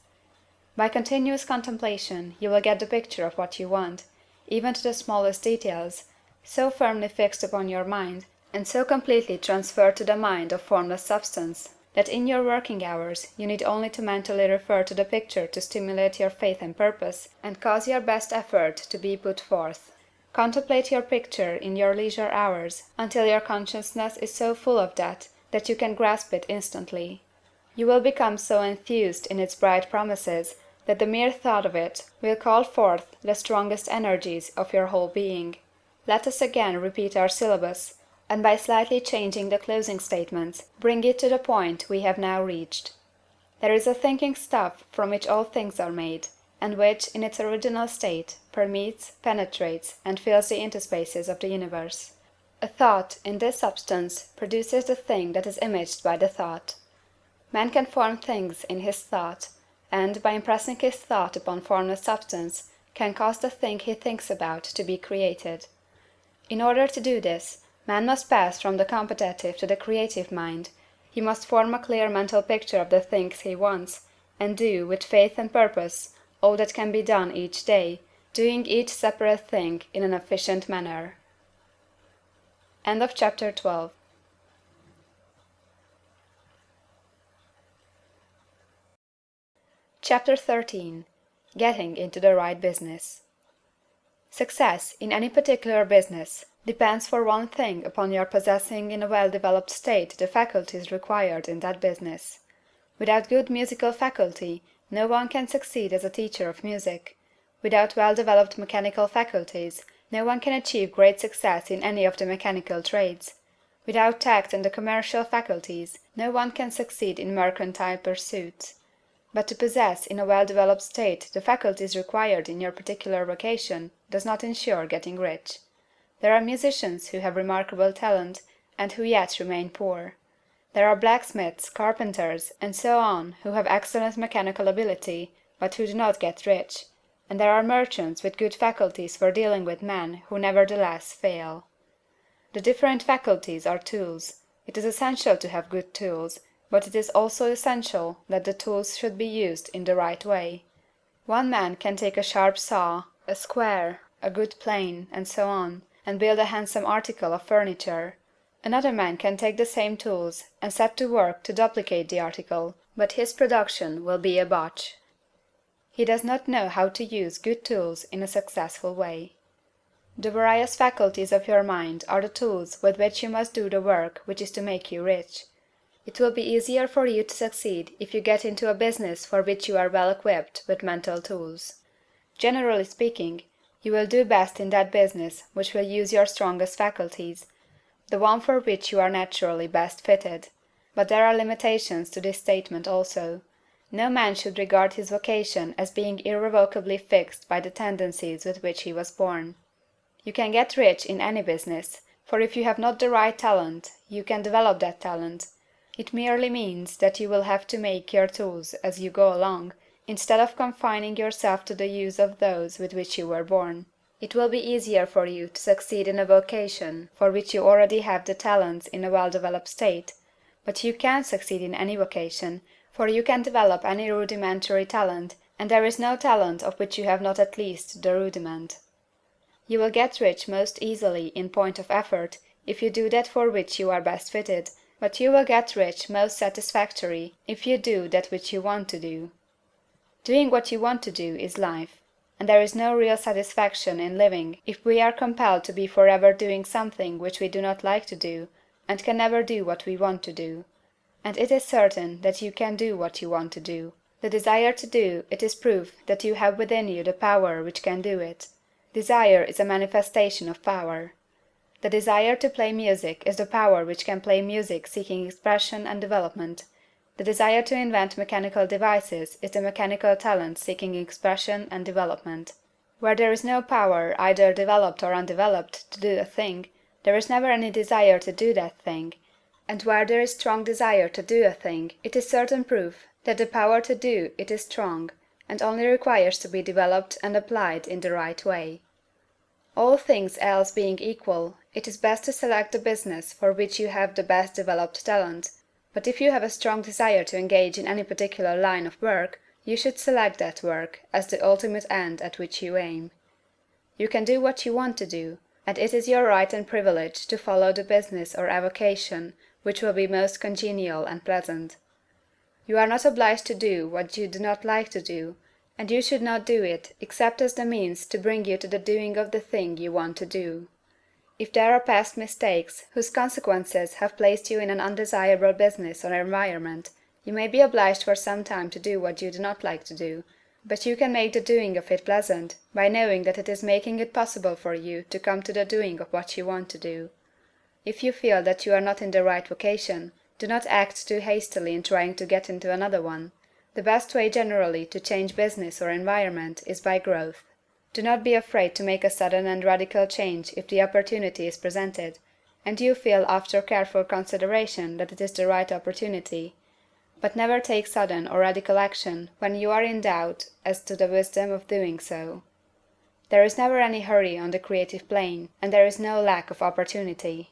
By continuous contemplation you will get the picture of what you want, even to the smallest details, so firmly fixed upon your mind, and so completely transferred to the mind of formless substance, that in your working hours you need only to mentally refer to the picture to stimulate your faith and purpose, and cause your best effort to be put forth. Contemplate your picture in your leisure hours until your consciousness is so full of that you can grasp it instantly. You will become so enthused in its bright promises that the mere thought of it will call forth the strongest energies of your whole being. Let us again repeat our syllabus, and by slightly changing the closing statements, bring it to the point we have now reached. There is a thinking stuff from which all things are made, and which, in its original state, permeates, penetrates, and fills the interspaces of the universe. A thought, in this substance, produces the thing that is imaged by the thought. Man can form things in his thought, and, by impressing his thought upon formless substance, can cause the thing he thinks about to be created. In order to do this, man must pass from the competitive to the creative mind. He must form a clear mental picture of the things he wants, and do, with faith and purpose, all that can be done each day, doing each separate thing in an efficient manner. End of chapter 12. Chapter 13. Getting into the right business. Success in any particular business depends for one thing upon your possessing in a well-developed state the faculties required in that business. Without good musical faculty, no one can succeed as a teacher of music. Without well-developed mechanical faculties, no one can achieve great success in any of the mechanical trades. Without tact and the commercial faculties, no one can succeed in mercantile pursuits. But to possess in a well-developed state the faculties required in your particular vocation does not insure getting rich. There are musicians who have remarkable talent, and who yet remain poor. There are blacksmiths, carpenters, and so on who have excellent mechanical ability, but who do not get rich, and there are merchants with good faculties for dealing with men who nevertheless fail. The different faculties are tools. It is essential to have good tools, but it is also essential that the tools should be used in the right way. One man can take a sharp saw, a square, a good plane, and so on, and build a handsome article of furniture. Another man can take the same tools and set to work to duplicate the article, but his production will be a botch. He does not know how to use good tools in a successful way. The various faculties of your mind are the tools with which you must do the work which is to make you rich. It will be easier for you to succeed if you get into a business for which you are well equipped with mental tools. Generally speaking, you will do best in that business which will use your strongest faculties, the one for which you are naturally best fitted. But there are limitations to this statement also. No man should regard his vocation as being irrevocably fixed by the tendencies with which he was born. You can get rich in any business, for if you have not the right talent, you can develop that talent. It merely means that you will have to make your tools as you go along, instead of confining yourself to the use of those with which you were born. It will be easier for you to succeed in a vocation for which you already have the talents in a well-developed state, but you can't succeed in any vocation, for you can develop any rudimentary talent, and there is no talent of which you have not at least the rudiment. You will get rich most easily in point of effort if you do that for which you are best fitted, but you will get rich most satisfactory if you do that which you want to do. Doing what you want to do is life, and there is no real satisfaction in living if we are compelled to be forever doing something which we do not like to do, and can never do what we want to do. And it is certain that you can do what you want to do. The desire to do it is proof that you have within you the power which can do it. Desire is a manifestation of power. The desire to play music is the power which can play music seeking expression and development. The desire to invent mechanical devices is the mechanical talent seeking expression and development. Where there is no power, either developed or undeveloped, to do a thing, there is never any desire to do that thing, and where there is strong desire to do a thing, it is certain proof that the power to do it is strong, and only requires to be developed and applied in the right way. All things else being equal, it is best to select the business for which you have the best developed talent, but if you have a strong desire to engage in any particular line of work, you should select that work as the ultimate end at which you aim. You can do what you want to do, and it is your right and privilege to follow the business or avocation which will be most congenial and pleasant. You are not obliged to do what you do not like to do, and you should not do it except as the means to bring you to the doing of the thing you want to do. If there are past mistakes whose consequences have placed you in an undesirable business or environment, you may be obliged for some time to do what you do not like to do, but you can make the doing of it pleasant by knowing that it is making it possible for you to come to the doing of what you want to do. If you feel that you are not in the right vocation, do not act too hastily in trying to get into another one. The best way generally to change business or environment is by growth. Do not be afraid to make a sudden and radical change if the opportunity is presented, and you feel after careful consideration that it is the right opportunity. But never take sudden or radical action when you are in doubt as to the wisdom of doing so. There is never any hurry on the creative plane, and there is no lack of opportunity.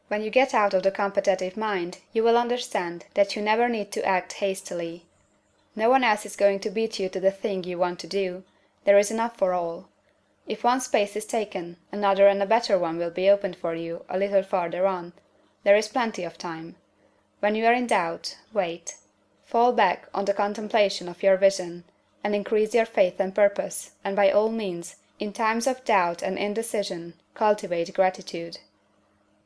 When you get out of the competitive mind, you will understand that you never need to act hastily. No one else is going to beat you to the thing you want to do. There is enough for all. If one space is taken, another and a better one will be opened for you a little farther on. There is plenty of time. When you are in doubt, wait. Fall back on the contemplation of your vision, and increase your faith and purpose, and by all means, in times of doubt and indecision, cultivate gratitude.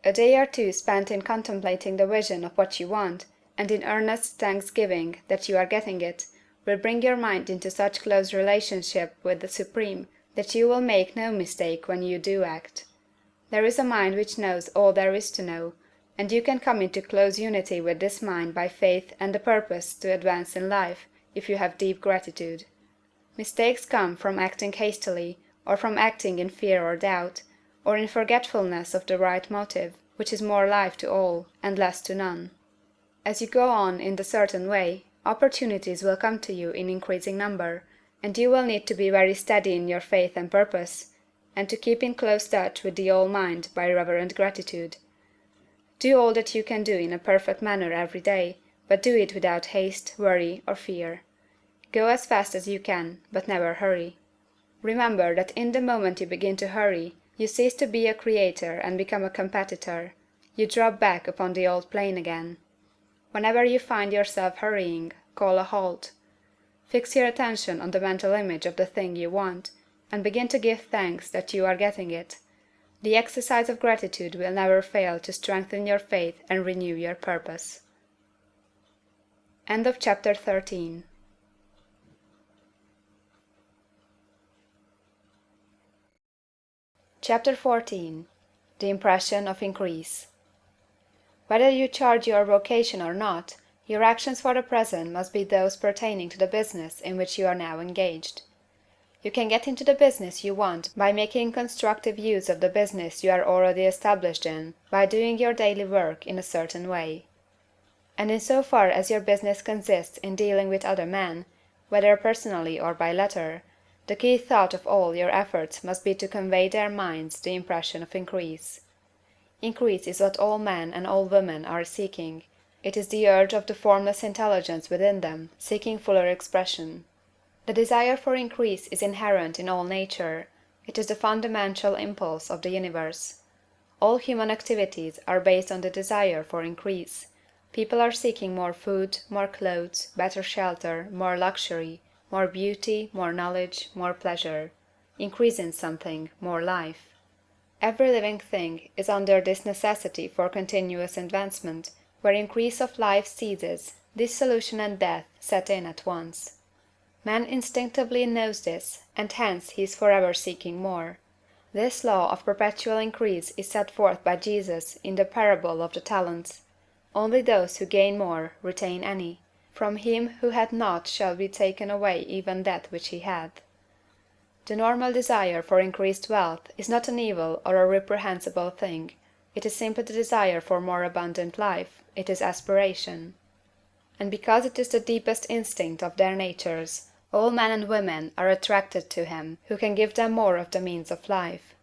A day or two spent in contemplating the vision of what you want, and in earnest thanksgiving that you are getting it, will bring your mind into such close relationship with the Supreme that you will make no mistake when you do act. There is a mind which knows all there is to know, and you can come into close unity with this mind by faith and the purpose to advance in life, if you have deep gratitude. Mistakes come from acting hastily, or from acting in fear or doubt, or in forgetfulness of the right motive, which is more life to all, and less to none. As you go on in the certain way, opportunities will come to you in increasing number, and you will need to be very steady in your faith and purpose, and to keep in close touch with the all-mind by reverent gratitude. Do all that you can do in a perfect manner every day, but do it without haste, worry, or fear. Go as fast as you can, but never hurry. Remember that in the moment you begin to hurry, you cease to be a creator and become a competitor. You drop back upon the old plane again. Whenever you find yourself hurrying, call a halt. Fix your attention on the mental image of the thing you want, and begin to give thanks that you are getting it. The exercise of gratitude will never fail to strengthen your faith and renew your purpose. End of chapter 13. Chapter 14. The impression of increase. Whether you charge your vocation or not, your actions for the present must be those pertaining to the business in which you are now engaged. You can get into the business you want by making constructive use of the business you are already established in, by doing your daily work in a certain way. And in so far as your business consists in dealing with other men, whether personally or by letter, the key thought of all your efforts must be to convey to their minds the impression of increase. Increase is what all men and all women are seeking. It is the urge of the formless intelligence within them seeking fuller expression. The desire for increase is inherent in all nature. It is the fundamental impulse of the universe. All human activities are based on the desire for increase. People are seeking more food, more clothes, better shelter, more luxury, more beauty, more knowledge, more pleasure. Increase in something, more life. Every living thing is under this necessity for continuous advancement. Where increase of life ceases, dissolution and death set in at once. Man instinctively knows this, and hence he is forever seeking more. This law of perpetual increase is set forth by Jesus in the parable of the talents. Only those who gain more retain any. From him who hath not shall be taken away even that which he hath. The normal desire for increased wealth is not an evil or a reprehensible thing. It is simply the desire for more abundant life. It is aspiration. And because it is the deepest instinct of their natures, all men and women are attracted to him who can give them more of the means of life.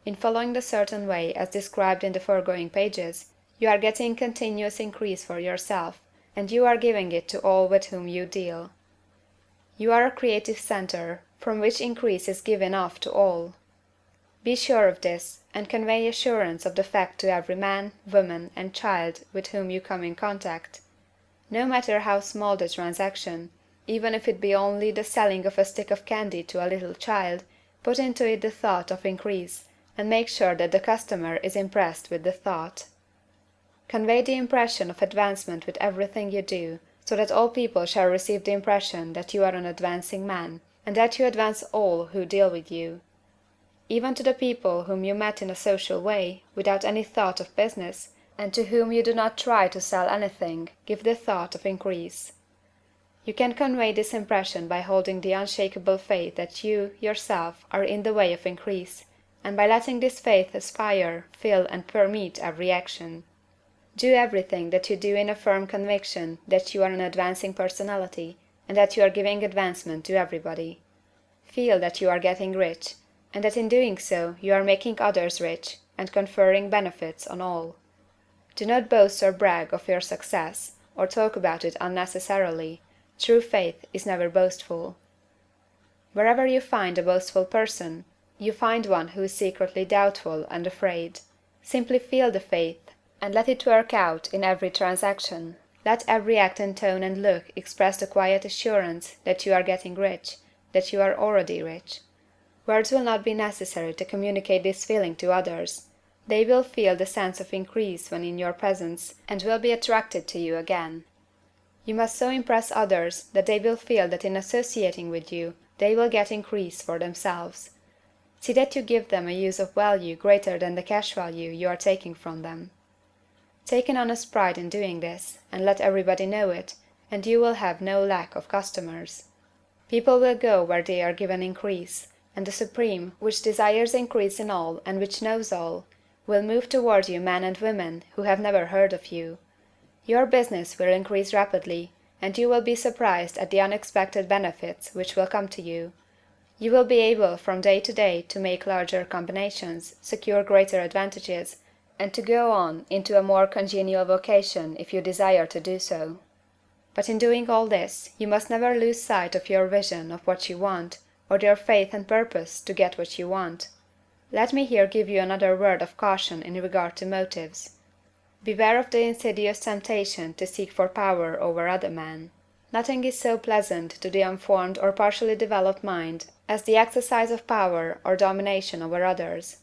In following the certain way as described in the foregoing pages, you are getting continuous increase for yourself, and you are giving it to all with whom you deal. You are a creative center, from which increase is given off to all. Be sure of this, and convey assurance of the fact to every man, woman, and child with whom you come in contact. No matter how small the transaction, even if it be only the selling of a stick of candy to a little child, put into it the thought of increase, and make sure that the customer is impressed with the thought. Convey the impression of advancement with everything you do, so that all people shall receive the impression that you are an advancing man, and that you advance all who deal with you. Even to the people whom you met in a social way, without any thought of business, and to whom you do not try to sell anything, give the thought of increase. You can convey this impression by holding the unshakable faith that you, yourself, are in the way of increase, and by letting this faith aspire, fill, and permeate every action. Do everything that you do in a firm conviction that you are an advancing personality, and that you are giving advancement to everybody. Feel that you are getting rich, and that in doing so you are making others rich, and conferring benefits on all. Do not boast or brag of your success, or talk about it unnecessarily. True faith is never boastful. Wherever you find a boastful person, you find one who is secretly doubtful and afraid. Simply feel the faith, and let it work out in every transaction. Let every act and tone and look express the quiet assurance that you are getting rich, that you are already rich. Words will not be necessary to communicate this feeling to others. They will feel the sense of increase when in your presence, and will be attracted to you again. You must so impress others that they will feel that in associating with you they will get increase for themselves. See that you give them a use of value greater than the cash value you are taking from them. Take an honest pride in doing this, and let everybody know it, and you will have no lack of customers. People will go where they are given increase, and the Supreme, which desires increase in all and which knows all, will move toward you men and women who have never heard of you. Your business will increase rapidly, and you will be surprised at the unexpected benefits which will come to you. You will be able from day to day to make larger combinations, secure greater advantages, and to go on into a more congenial vocation if you desire to do so. But in doing all this, you must never lose sight of your vision of what you want, or your faith and purpose to get what you want. Let me here give you another word of caution in regard to motives. Beware of the insidious temptation to seek for power over other men. Nothing is so pleasant to the unformed or partially developed mind as the exercise of power or domination over others.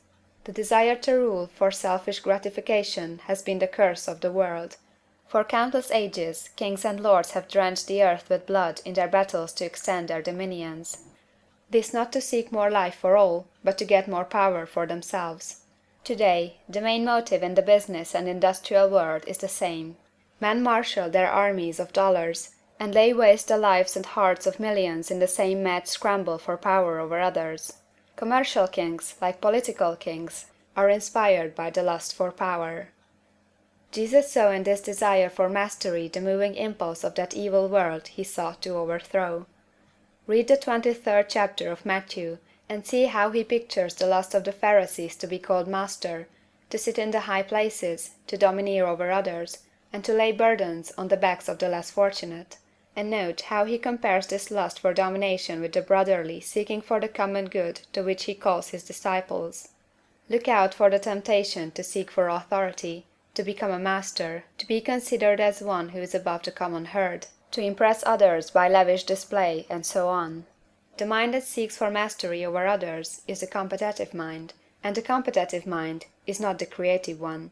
The desire to rule for selfish gratification has been the curse of the world. For countless ages, kings and lords have drenched the earth with blood in their battles to extend their dominions. This not to seek more life for all, but to get more power for themselves. Today, the main motive in the business and industrial world is the same. Men marshal their armies of dollars, and lay waste the lives and hearts of millions in the same mad scramble for power over others. Commercial kings, like political kings, are inspired by the lust for power. Jesus saw in this desire for mastery the moving impulse of that evil world he sought to overthrow. Read the 23rd chapter of Matthew, and see how he pictures the lust of the Pharisees to be called master, to sit in the high places, to domineer over others, and to lay burdens on the backs of the less fortunate, and note how he compares this lust for domination with the brotherly seeking for the common good to which he calls his disciples. Look out for the temptation to seek for authority, to become a master, to be considered as one who is above the common herd, to impress others by lavish display, and so on. The mind that seeks for mastery over others is the competitive mind, and the competitive mind is not the creative one.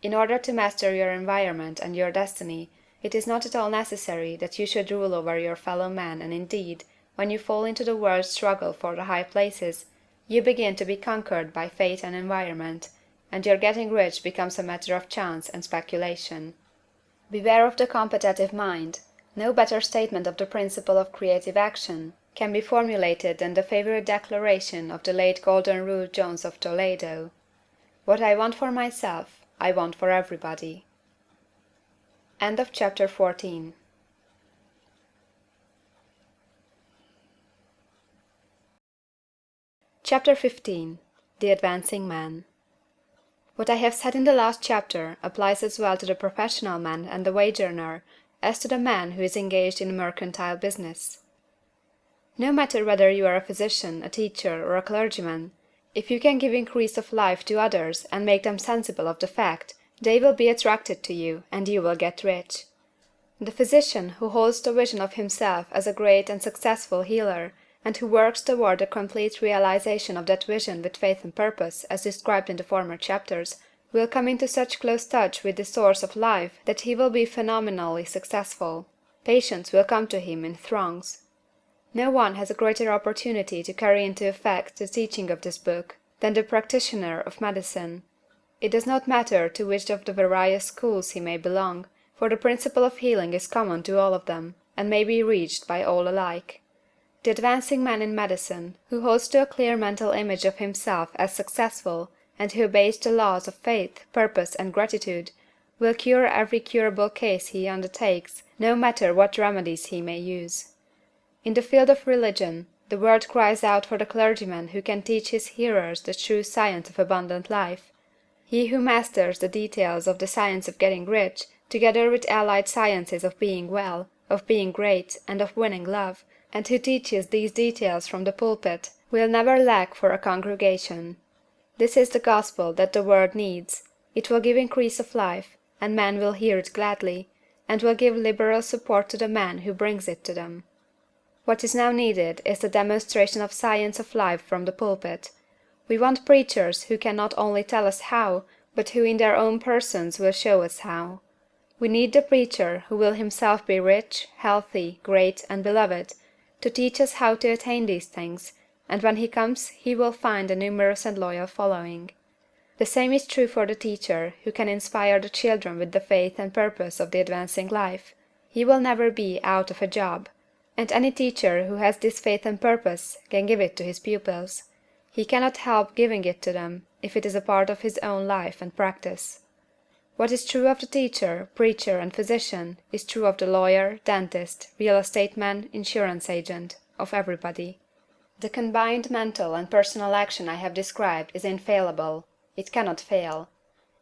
In order to master your environment and your destiny, it is not at all necessary that you should rule over your fellow men, and indeed, when you fall into the world's struggle for the high places, you begin to be conquered by fate and environment, and your getting rich becomes a matter of chance and speculation. Beware of the competitive mind. No better statement of the principle of creative action can be formulated than the favorite declaration of the late Golden Rule Jones of Toledo: "What I want for myself, I want for everybody." End of chapter 14. Chapter 15. The Advancing Man. What I have said in the last chapter applies as well to the professional man and the wage earner as to the man who is engaged in mercantile business. No matter whether you are a physician, a teacher, or a clergyman, if you can give increase of life to others and make them sensible of the fact, they will be attracted to you, and you will get rich. The physician who holds the vision of himself as a great and successful healer, and who works toward the complete realization of that vision with faith and purpose, as described in the former chapters, will come into such close touch with the source of life that he will be phenomenally successful. Patients will come to him in throngs. No one has a greater opportunity to carry into effect the teaching of this book than the practitioner of medicine. It does not matter to which of the various schools he may belong, for the principle of healing is common to all of them, and may be reached by all alike. The advancing man in medicine, who holds to a clear mental image of himself as successful, and who obeys the laws of faith, purpose, and gratitude, will cure every curable case he undertakes, no matter what remedies he may use. In the field of religion, the world cries out for the clergyman who can teach his hearers the true science of abundant life. He who masters the details of the science of getting rich, together with allied sciences of being well, of being great, and of winning love, and who teaches these details from the pulpit, will never lack for a congregation. This is the gospel that the world needs. It will give increase of life, and men will hear it gladly, and will give liberal support to the man who brings it to them. What is now needed is the demonstration of science of life from the pulpit. We want preachers who can not only tell us how, but who in their own persons will show us how. We need the preacher who will himself be rich, healthy, great, and beloved, to teach us how to attain these things, and when he comes he will find a numerous and loyal following. The same is true for the teacher who can inspire the children with the faith and purpose of the advancing life. He will never be out of a job. And any teacher who has this faith and purpose can give it to his pupils. He cannot help giving it to them if it is a part of his own life and practice. What is true of the teacher, preacher, and physician is true of the lawyer, dentist, real estate man, insurance agent, of everybody. The combined mental and personal action I have described is infallible. It cannot fail.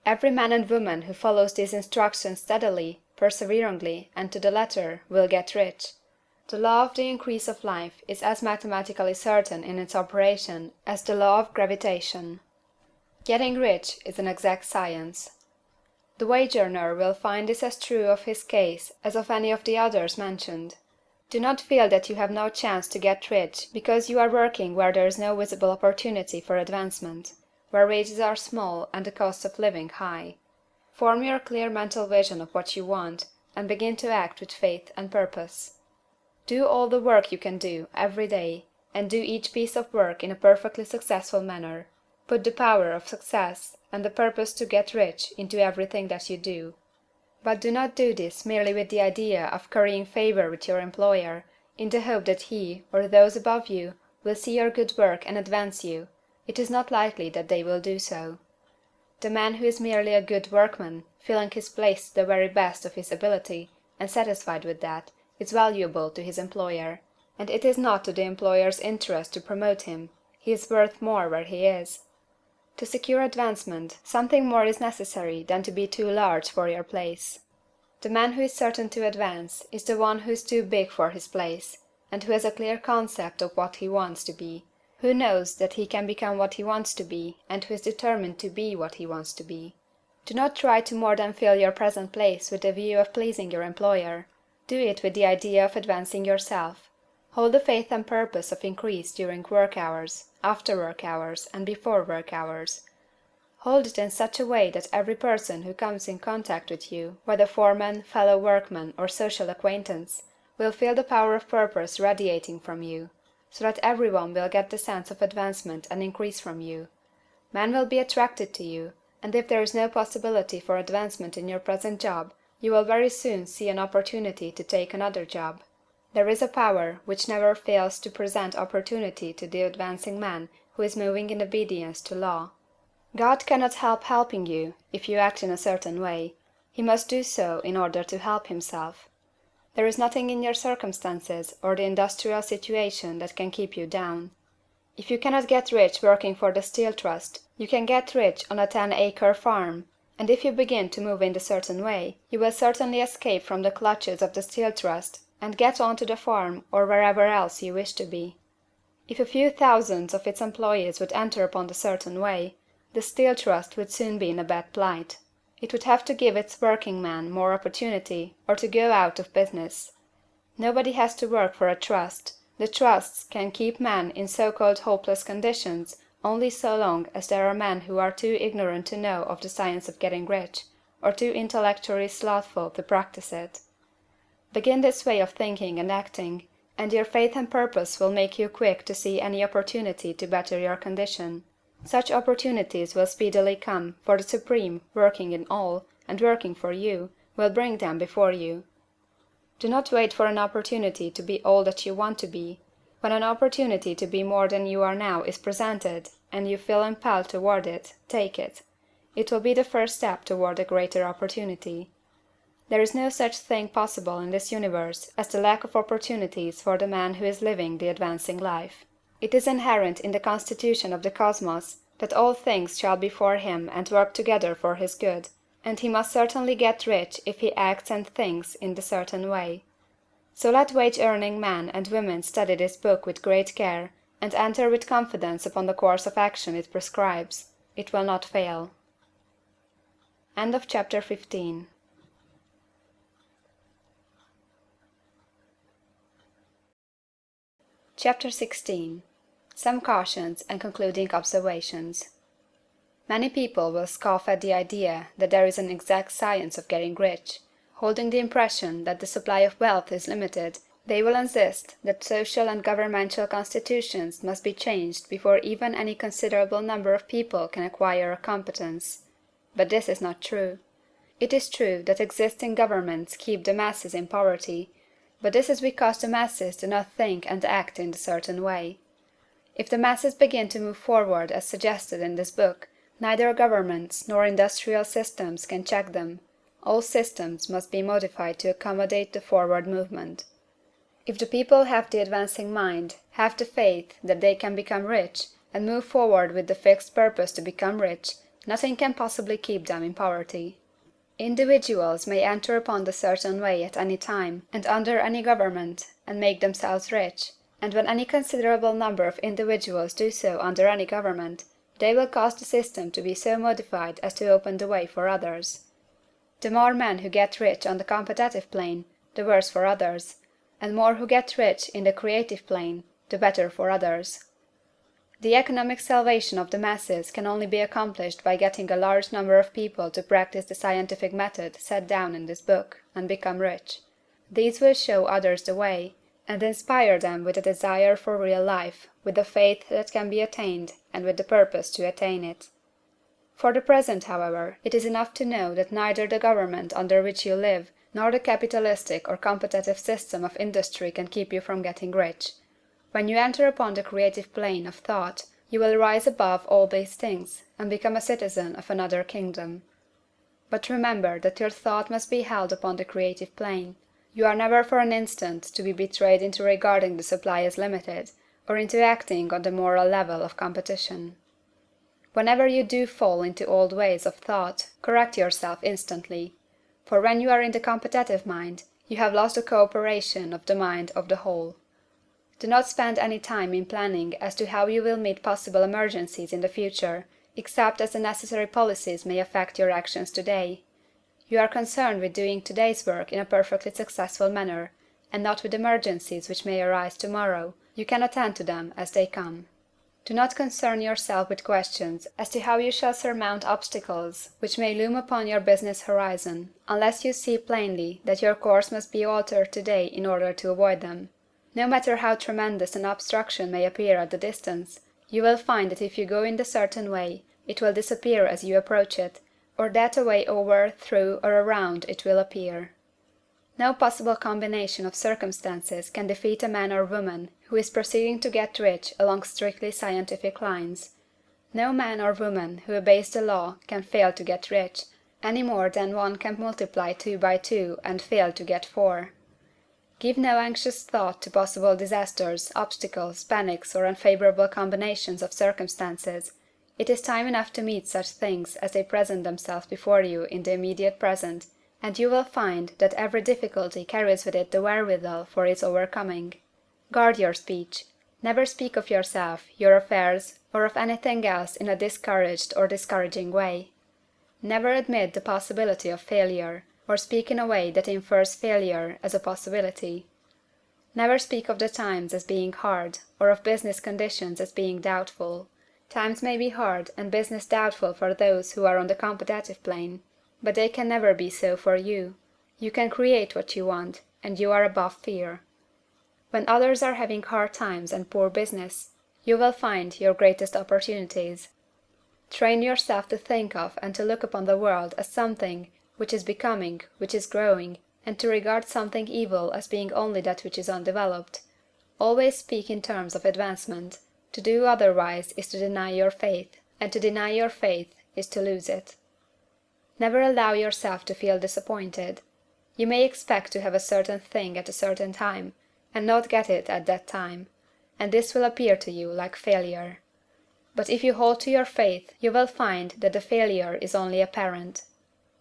Every man and woman who follows these instructions steadily, perseveringly, and to the letter will get rich. The law of the increase of life is as mathematically certain in its operation as the law of gravitation. Getting rich is an exact science. The wage earner will find this as true of his case as of any of the others mentioned. Do not feel that you have no chance to get rich because you are working where there is no visible opportunity for advancement, where wages are small and the cost of living high. Form your clear mental vision of what you want, and begin to act with faith and purpose. Do all the work you can do, every day, and do each piece of work in a perfectly successful manner. Put the power of success and the purpose to get rich into everything that you do. But do not do this merely with the idea of currying favor with your employer, in the hope that he, or those above you, will see your good work and advance you. It is not likely that they will do so. The man who is merely a good workman filling his place to the very best of his ability, and satisfied with that, is valuable to his employer, and it is not to the employer's interest to promote him. He is worth more where he is. To secure advancement, something more is necessary than to be too large for your place. The man who is certain to advance is the one who is too big for his place, and who has a clear concept of what he wants to be, who knows that he can become what he wants to be, and who is determined to be what he wants to be. Do not try to more than fill your present place with the view of pleasing your employer. Do it with the idea of advancing yourself. Hold the faith and purpose of increase during work hours, after work hours, and before work hours. Hold it in such a way that every person who comes in contact with you, whether foreman, fellow workman, or social acquaintance, will feel the power of purpose radiating from you, so that everyone will get the sense of advancement and increase from you. Men will be attracted to you, and if there is no possibility for advancement in your present job, you will very soon see an opportunity to take another job. There is a power which never fails to present opportunity to the advancing man who is moving in obedience to law. God cannot help helping you if you act in a certain way. He must do so in order to help himself. There is nothing in your circumstances or the industrial situation that can keep you down. If you cannot get rich working for the Steel Trust, you can get rich on a 10-acre farm, and if you begin to move in a certain way, you will certainly escape from the clutches of the Steel Trust and get on to the farm or wherever else you wish to be. If a few thousands of its employees would enter upon the certain way, the Steel Trust would soon be in a bad plight. It would have to give its working men more opportunity, or to go out of business. Nobody has to work for a trust. The trusts can keep men in so-called hopeless conditions only so long as there are men who are too ignorant to know of the science of getting rich, or too intellectually slothful to practice it. Begin this way of thinking and acting, and your faith and purpose will make you quick to see any opportunity to better your condition. Such opportunities will speedily come, for the Supreme, working in all, and working for you, will bring them before you. Do not wait for an opportunity to be all that you want to be. When an opportunity to be more than you are now is presented, and you feel impelled toward it, take it. It will be the first step toward a greater opportunity. There is no such thing possible in this universe as the lack of opportunities for the man who is living the advancing life. It is inherent in the constitution of the cosmos that all things shall be for him and work together for his good, and he must certainly get rich if he acts and thinks in the certain way. So let wage-earning men and women study this book with great care, and enter with confidence upon the course of action it prescribes. It will not fail. End of chapter 15. Chapter 16. Some cautions and concluding observations. Many people will scoff at the idea that there is an exact science of getting rich. Holding the impression that the supply of wealth is limited, they will insist that social and governmental constitutions must be changed before even any considerable number of people can acquire a competence. But this is not true. It is true that existing governments keep the masses in poverty, but this is because the masses do not think and act in a certain way. If the masses begin to move forward as suggested in this book, neither governments nor industrial systems can check them. All systems must be modified to accommodate the forward movement. If the people have the advancing mind, have the faith that they can become rich, and move forward with the fixed purpose to become rich, nothing can possibly keep them in poverty. Individuals may enter upon the certain way at any time, and under any government, and make themselves rich, and when any considerable number of individuals do so under any government, they will cause the system to be so modified as to open the way for others. The more men who get rich on the competitive plane, the worse for others, and more who get rich in the creative plane, the better for others. The economic salvation of the masses can only be accomplished by getting a large number of people to practice the scientific method set down in this book, and become rich. These will show others the way, and inspire them with a desire for real life, with the faith that can be attained, and with the purpose to attain it. For the present, however, it is enough to know that neither the government under which you live, nor the capitalistic or competitive system of industry can keep you from getting rich. When you enter upon the creative plane of thought, you will rise above all these things, and become a citizen of another kingdom. But remember that your thought must be held upon the creative plane. You are never for an instant to be betrayed into regarding the supply as limited, or into acting on the moral level of competition. Whenever you do fall into old ways of thought, correct yourself instantly. For when you are in the competitive mind, you have lost the cooperation of the mind of the whole. Do not spend any time in planning as to how you will meet possible emergencies in the future, except as the necessary policies may affect your actions today. You are concerned with doing today's work in a perfectly successful manner, and not with emergencies which may arise tomorrow. You can attend to them as they come. Do not concern yourself with questions as to how you shall surmount obstacles which may loom upon your business horizon, unless you see plainly that your course must be altered today in order to avoid them. No matter how tremendous an obstruction may appear at the distance, you will find that if you go in the certain way, it will disappear as you approach it, or that a way over, through, or around it will appear. No possible combination of circumstances can defeat a man or woman who is proceeding to get rich along strictly scientific lines. No man or woman who obeys the law can fail to get rich, any more than one can multiply 2 by 2 and fail to get 4. Give no anxious thought to possible disasters, obstacles, panics, or unfavorable combinations of circumstances. It is time enough to meet such things as they present themselves before you in the immediate present, and you will find that every difficulty carries with it the wherewithal for its overcoming. Guard your speech. Never speak of yourself, your affairs, or of anything else in a discouraged or discouraging way. Never admit the possibility of failure, or speak in a way that infers failure as a possibility. Never speak of the times as being hard, or of business conditions as being doubtful. Times may be hard and business doubtful for those who are on the competitive plane, but they can never be so for you. You can create what you want, and you are above fear. When others are having hard times and poor business, you will find your greatest opportunities. Train yourself to think of and to look upon the world as something which is becoming, which is growing, and to regard something evil as being only that which is undeveloped. Always speak in terms of advancement. To do otherwise is to deny your faith, and to deny your faith is to lose it. Never allow yourself to feel disappointed. You may expect to have a certain thing at a certain time, and not get it at that time, and this will appear to you like failure. But if you hold to your faith, you will find that the failure is only apparent.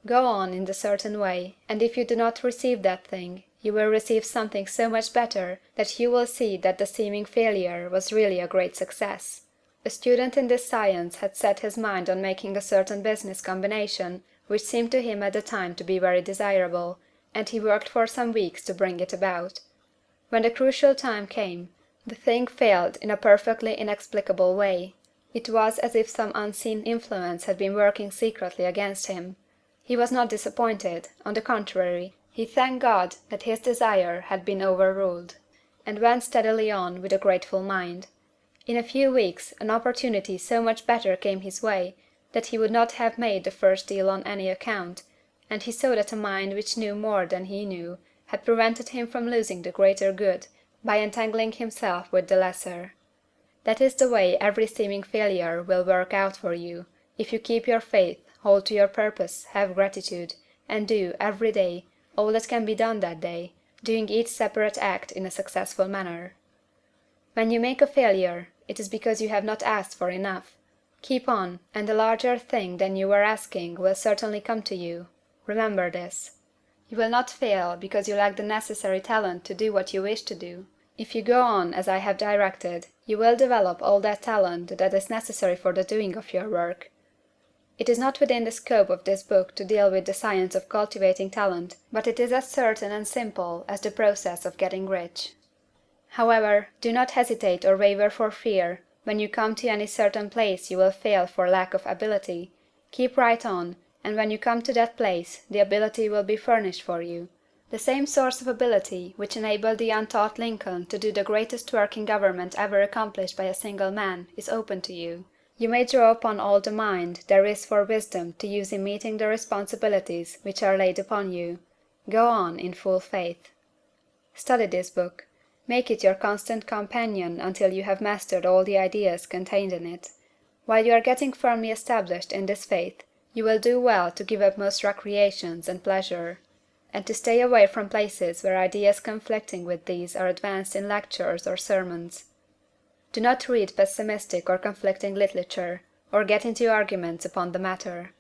Go on in the certain way, and if you do not receive that thing, you will receive something so much better that you will see that the seeming failure was really a great success. A student in this science had set his mind on making a certain business combination which seemed to him at the time to be very desirable, and he worked for some weeks to bring it about. When the crucial time came, the thing failed in a perfectly inexplicable way. It was as if some unseen influence had been working secretly against him. He was not disappointed; on the contrary, he thanked God that his desire had been overruled, and went steadily on with a grateful mind. In a few weeks an opportunity so much better came his way that he would not have made the first deal on any account, and he saw that a mind which knew more than he knew had prevented him from losing the greater good by entangling himself with the lesser. That is the way every seeming failure will work out for you, if you keep your faith, hold to your purpose, have gratitude, and do, every day, all that can be done that day, doing each separate act in a successful manner. When you make a failure, it is because you have not asked for enough. Keep on, and a larger thing than you were asking will certainly come to you. Remember this. You will not fail because you lack the necessary talent to do what you wish to do. If you go on as I have directed, you will develop all that talent that is necessary for the doing of your work. It is not within the scope of this book to deal with the science of cultivating talent, but it is as certain and simple as the process of getting rich. However, do not hesitate or waver for fear when you come to any certain place you will fail for lack of ability. Keep right on, and when you come to that place the ability will be furnished for you. The same source of ability which enabled the untaught Lincoln to do the greatest work in government ever accomplished by a single man is open to you. You may draw upon all the mind there is for wisdom to use in meeting the responsibilities which are laid upon you. Go on in full faith. Study this book. Make it your constant companion until you have mastered all the ideas contained in it. While you are getting firmly established in this faith, You will do well to give up most recreations and pleasure, and to stay away from places where ideas conflicting with these are advanced in lectures or sermons. Do not read pessimistic or conflicting literature, or get into arguments upon the matter.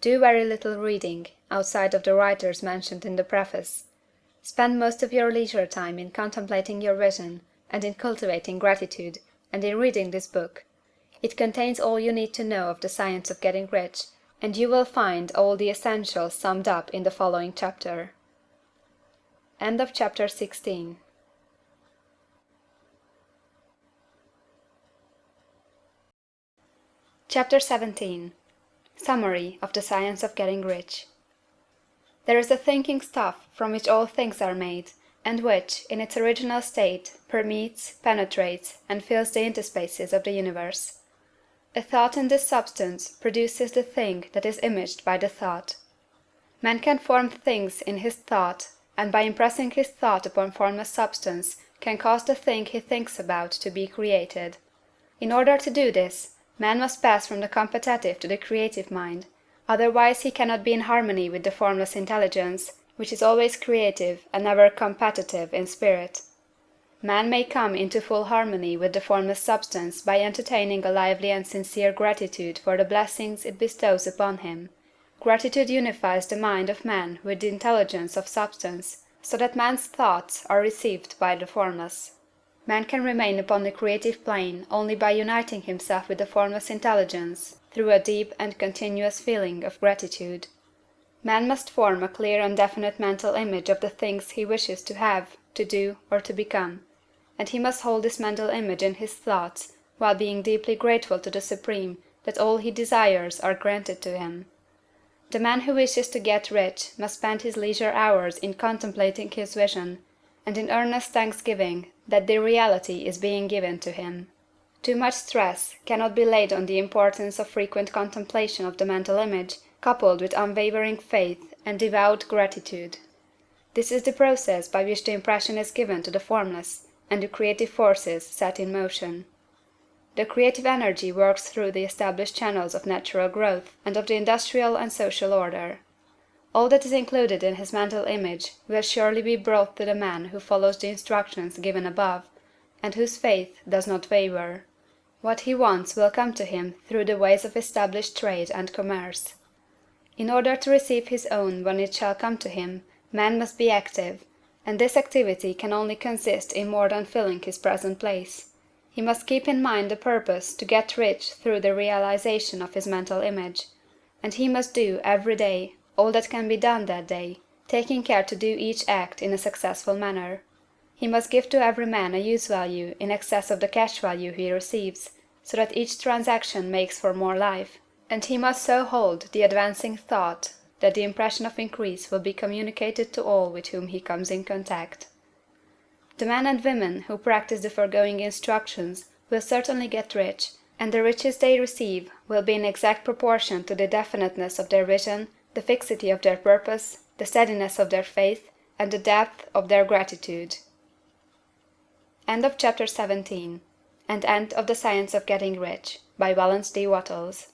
Do very little reading, outside of the writers mentioned in the preface. Spend most of your leisure time in contemplating your vision, and in cultivating gratitude, and in reading this book. It contains all you need to know of the science of getting rich, and you will find all the essentials summed up in the following chapter. End of chapter 16. Chapter 17. Summary of the Science of Getting Rich. There is a thinking stuff from which all things are made, and which, in its original state, permeates, penetrates, and fills the interspaces of the universe. A thought in this substance produces the thing that is imaged by the thought. Man can form things in his thought, and by impressing his thought upon formless substance can cause the thing he thinks about to be created. In order to do this, man must pass from the competitive to the creative mind, otherwise he cannot be in harmony with the formless intelligence, which is always creative and never competitive in spirit. Man may come into full harmony with the formless substance by entertaining a lively and sincere gratitude for the blessings it bestows upon him. Gratitude unifies the mind of man with the intelligence of substance, so that man's thoughts are received by the formless. Man can remain upon the creative plane only by uniting himself with the formless intelligence through a deep and continuous feeling of gratitude. Man must form a clear and definite mental image of the things he wishes to have, to do, or to become, and he must hold this mental image in his thoughts while being deeply grateful to the Supreme that all he desires are granted to him. The man who wishes to get rich must spend his leisure hours in contemplating his vision, and in earnest thanksgiving that the reality is being given to him. Too much stress cannot be laid on the importance of frequent contemplation of the mental image, coupled with unwavering faith and devout gratitude. This is the process by which the impression is given to the formless, and the creative forces set in motion. The creative energy works through the established channels of natural growth and of the industrial and social order. All that is included in his mental image will surely be brought to the man who follows the instructions given above, and whose faith does not waver. What he wants will come to him through the ways of established trade and commerce. In order to receive his own when it shall come to him, man must be active, and this activity can only consist in more than filling his present place. He must keep in mind the purpose to get rich through the realization of his mental image, and he must do every day all that can be done that day, taking care to do each act in a successful manner. He must give to every man a use value in excess of the cash value he receives, so that each transaction makes for more life, and he must so hold the advancing thought that the impression of increase will be communicated to all with whom he comes in contact. The men and women who practice the foregoing instructions will certainly get rich, and the riches they receive will be in exact proportion to the definiteness of their vision, the fixity of their purpose, the steadiness of their faith, and the depth of their gratitude. End of chapter 17, and end of the Science of Getting Rich, by Valence D. Wattles.